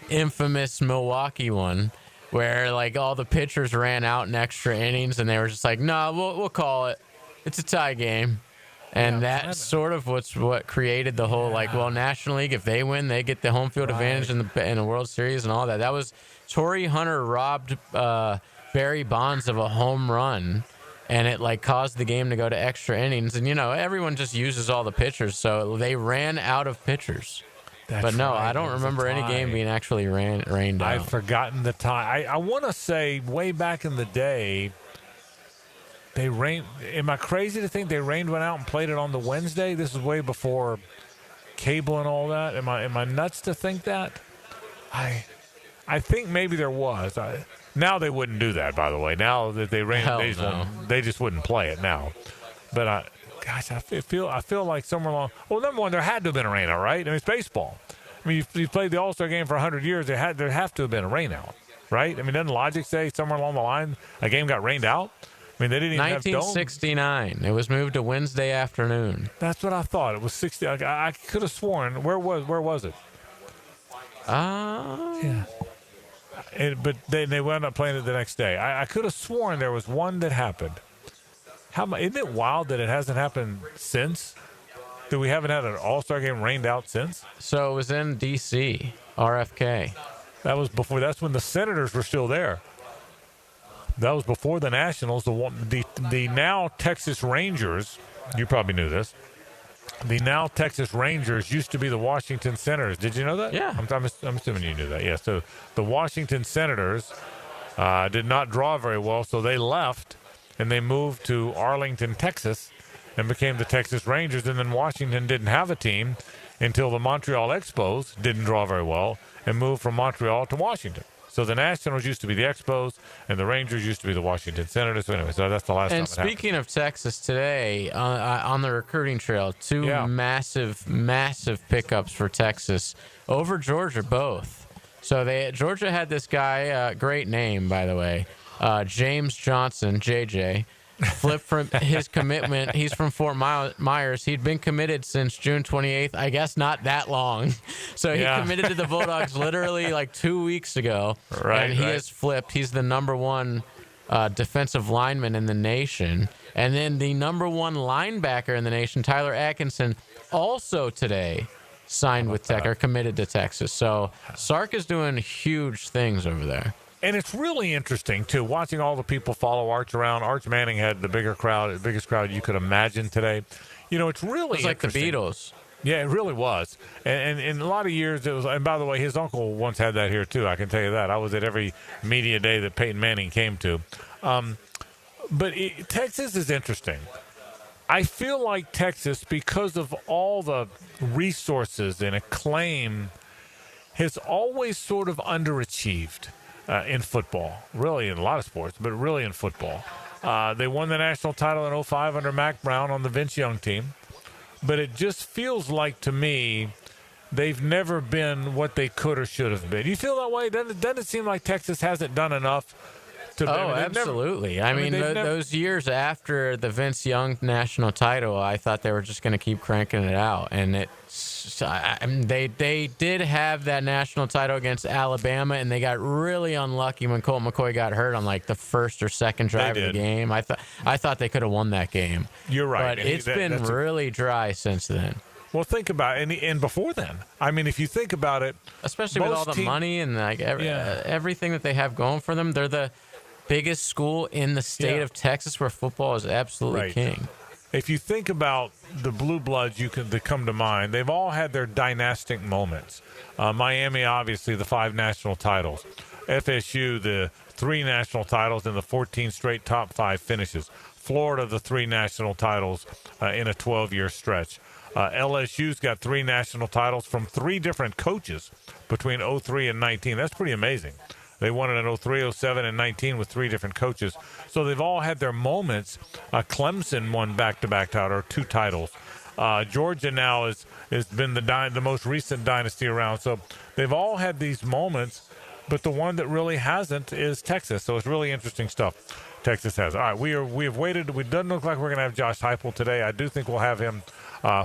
infamous Milwaukee one, where like all the pitchers ran out in extra innings, and they were just like, "No, we'll call it. It's a tie game." And that's sort of what created the whole National League, if they win, they get the home field advantage in the World Series and all that. That was Torrey Hunter robbed Barry Bonds of a home run, and it caused the game to go to extra innings. And everyone just uses all the pitchers, so they ran out of pitchers. But no, I don't remember any game being actually rained out.
I've forgotten the tie. I want to say way back in the day. They rained. Am I crazy to think they rained one out and played it on the Wednesday? This is way before cable and all that. Am I nuts to think that? I think maybe there was. Now they wouldn't do that, by the way. Now that they rained, they just wouldn't play it now. But gosh, I feel like somewhere along. Well, number one, there had to have been a rainout, right? I mean, it's baseball. I mean, you played the All-Star game for 100 years. There have to have been a rainout, right? I mean, doesn't logic say somewhere along the line a game got rained out? I mean, they didn't even have domes.
1969. It was moved to Wednesday afternoon.
That's what I thought. It was 60. I could have sworn. Where was it? Yeah. But they wound up playing it the next day. I could have sworn there was one that happened. Isn't it wild that it hasn't happened since? That we haven't had an All-Star game rained out since?
So it was in D.C., RFK.
That was before. That's when the Senators were still there. That was before the Nationals. The now Texas Rangers, you probably knew this. The now Texas Rangers used to be the Washington Senators. Did you know that?
Yeah.
I'm assuming you knew that. Yeah. So the Washington Senators did not draw very well, so they left and they moved to Arlington, Texas, and became the Texas Rangers. And then Washington didn't have a team until the Montreal Expos didn't draw very well and moved from Montreal to Washington. So the Nationals used to be the Expos, and the Rangers used to be the Washington Senators. So anyway, so that's the last time it happened.
And speaking of Texas today, on the recruiting trail, two massive pickups for Texas over Georgia, both. So Georgia had this guy, great name, by the way, James Johnson, JJ. Flipped from his commitment. He's from Fort Myers. He'd been committed since June 28th. I guess not that long. So he committed to the Bulldogs literally like 2 weeks ago.
Right.
And he has flipped. He's the number one defensive lineman in the nation. And then the number one linebacker in the nation, Tyler Atkinson, also today signed with Tech or committed to Texas. So Sark is doing huge things over there.
And it's really interesting, too, watching all the people follow Arch around. Arch Manning had the biggest crowd you could imagine today. You know, it's really
like the Beatles.
Yeah, it really was. And in a lot of years, it was. And by the way, his uncle once had that here, too. I can tell you that. I was at every media day that Peyton Manning came to. But Texas is interesting. I feel like Texas, because of all the resources and acclaim, has always sort of underachieved. In football, really in a lot of sports, but really in football. They won the national title in 2005 under Mac Brown on the Vince Young team. But it just feels like, to me, they've never been what they could or should have been. Do you feel that way? Doesn't it seem like Texas hasn't done enough?
Absolutely. I mean, those years after the Vince Young national title, I thought they were just going to keep cranking it out. And they did have that national title against Alabama, and they got really unlucky when Colt McCoy got hurt on like the first or second drive of the game. I thought they could have won that game.
You're right.
But it's been really dry since then.
Well, think about it. And before then, I mean, if you think about it.
Especially with all the money and like everything that they have going for them, they're the biggest school in the state of Texas where football is absolutely king.
If you think about the Blue Bloods that come to mind, they've all had their dynastic moments. Miami, obviously, the 5 national titles. FSU, the 3 national titles and the 14 straight top 5 finishes. Florida, the 3 national titles in a 12-year stretch. LSU's got 3 national titles from 3 different coaches between 2003 and 19. That's pretty amazing. They won it in 03, 07, and 19 with 3 different coaches. So they've all had their moments. Clemson won back-to-back title, or 2 titles. Georgia now has been the most recent dynasty around. So they've all had these moments, but the one that really hasn't is Texas. So it's really interesting stuff Texas has. All right, we have waited. It doesn't look like we're going to have Josh Heupel today. I do think we'll have him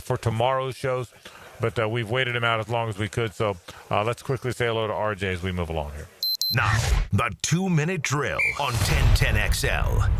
for tomorrow's shows, but we've waited him out as long as we could. So let's quickly say hello to RJ as we move along here.
Now, the 2-minute drill on 1010XL.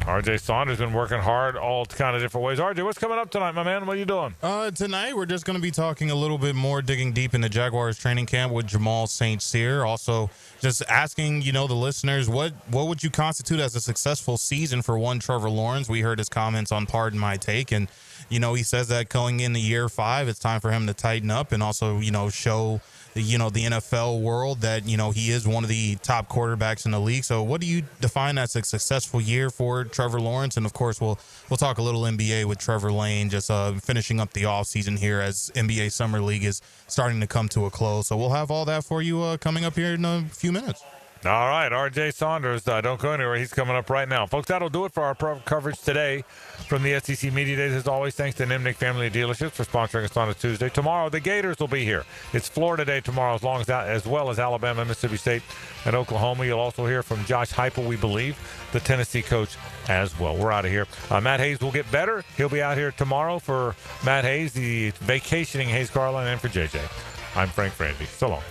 RJ Saunders been working hard all kind of different ways. RJ, what's coming up tonight, my man? What are you doing?
Tonight, we're just going to be talking a little bit more, digging deep into Jaguars training camp with Jamal St. Cyr. Also, just asking, the listeners, what would you constitute as a successful season for one Trevor Lawrence? We heard his comments on Pardon My Take, and, he says that going into year 5, it's time for him to tighten up and also, show the NFL world that, he is one of the top quarterbacks in the league. So what do you define as a successful year for Trevor Lawrence? And, of course, we'll talk a little NBA with Trevor Lane, just finishing up the offseason here as NBA Summer League is starting to come to a close. So we'll have all that for you coming up here in a few minutes.
All right, R.J. Saunders, don't go anywhere. He's coming up right now. Folks, that'll do it for our coverage today from the SEC Media Days. As always, thanks to Nimnick Family Dealerships for sponsoring us on a Tuesday. Tomorrow, the Gators will be here. It's Florida Day tomorrow, as well as Alabama, Mississippi State, and Oklahoma. You'll also hear from Josh Heupel, we believe, the Tennessee coach as well. We're out of here. Matt Hayes will get better. He'll be out here tomorrow for Matt Hayes, the vacationing Hayes Carlin, and for JJ. I'm Frank Frangie. So long.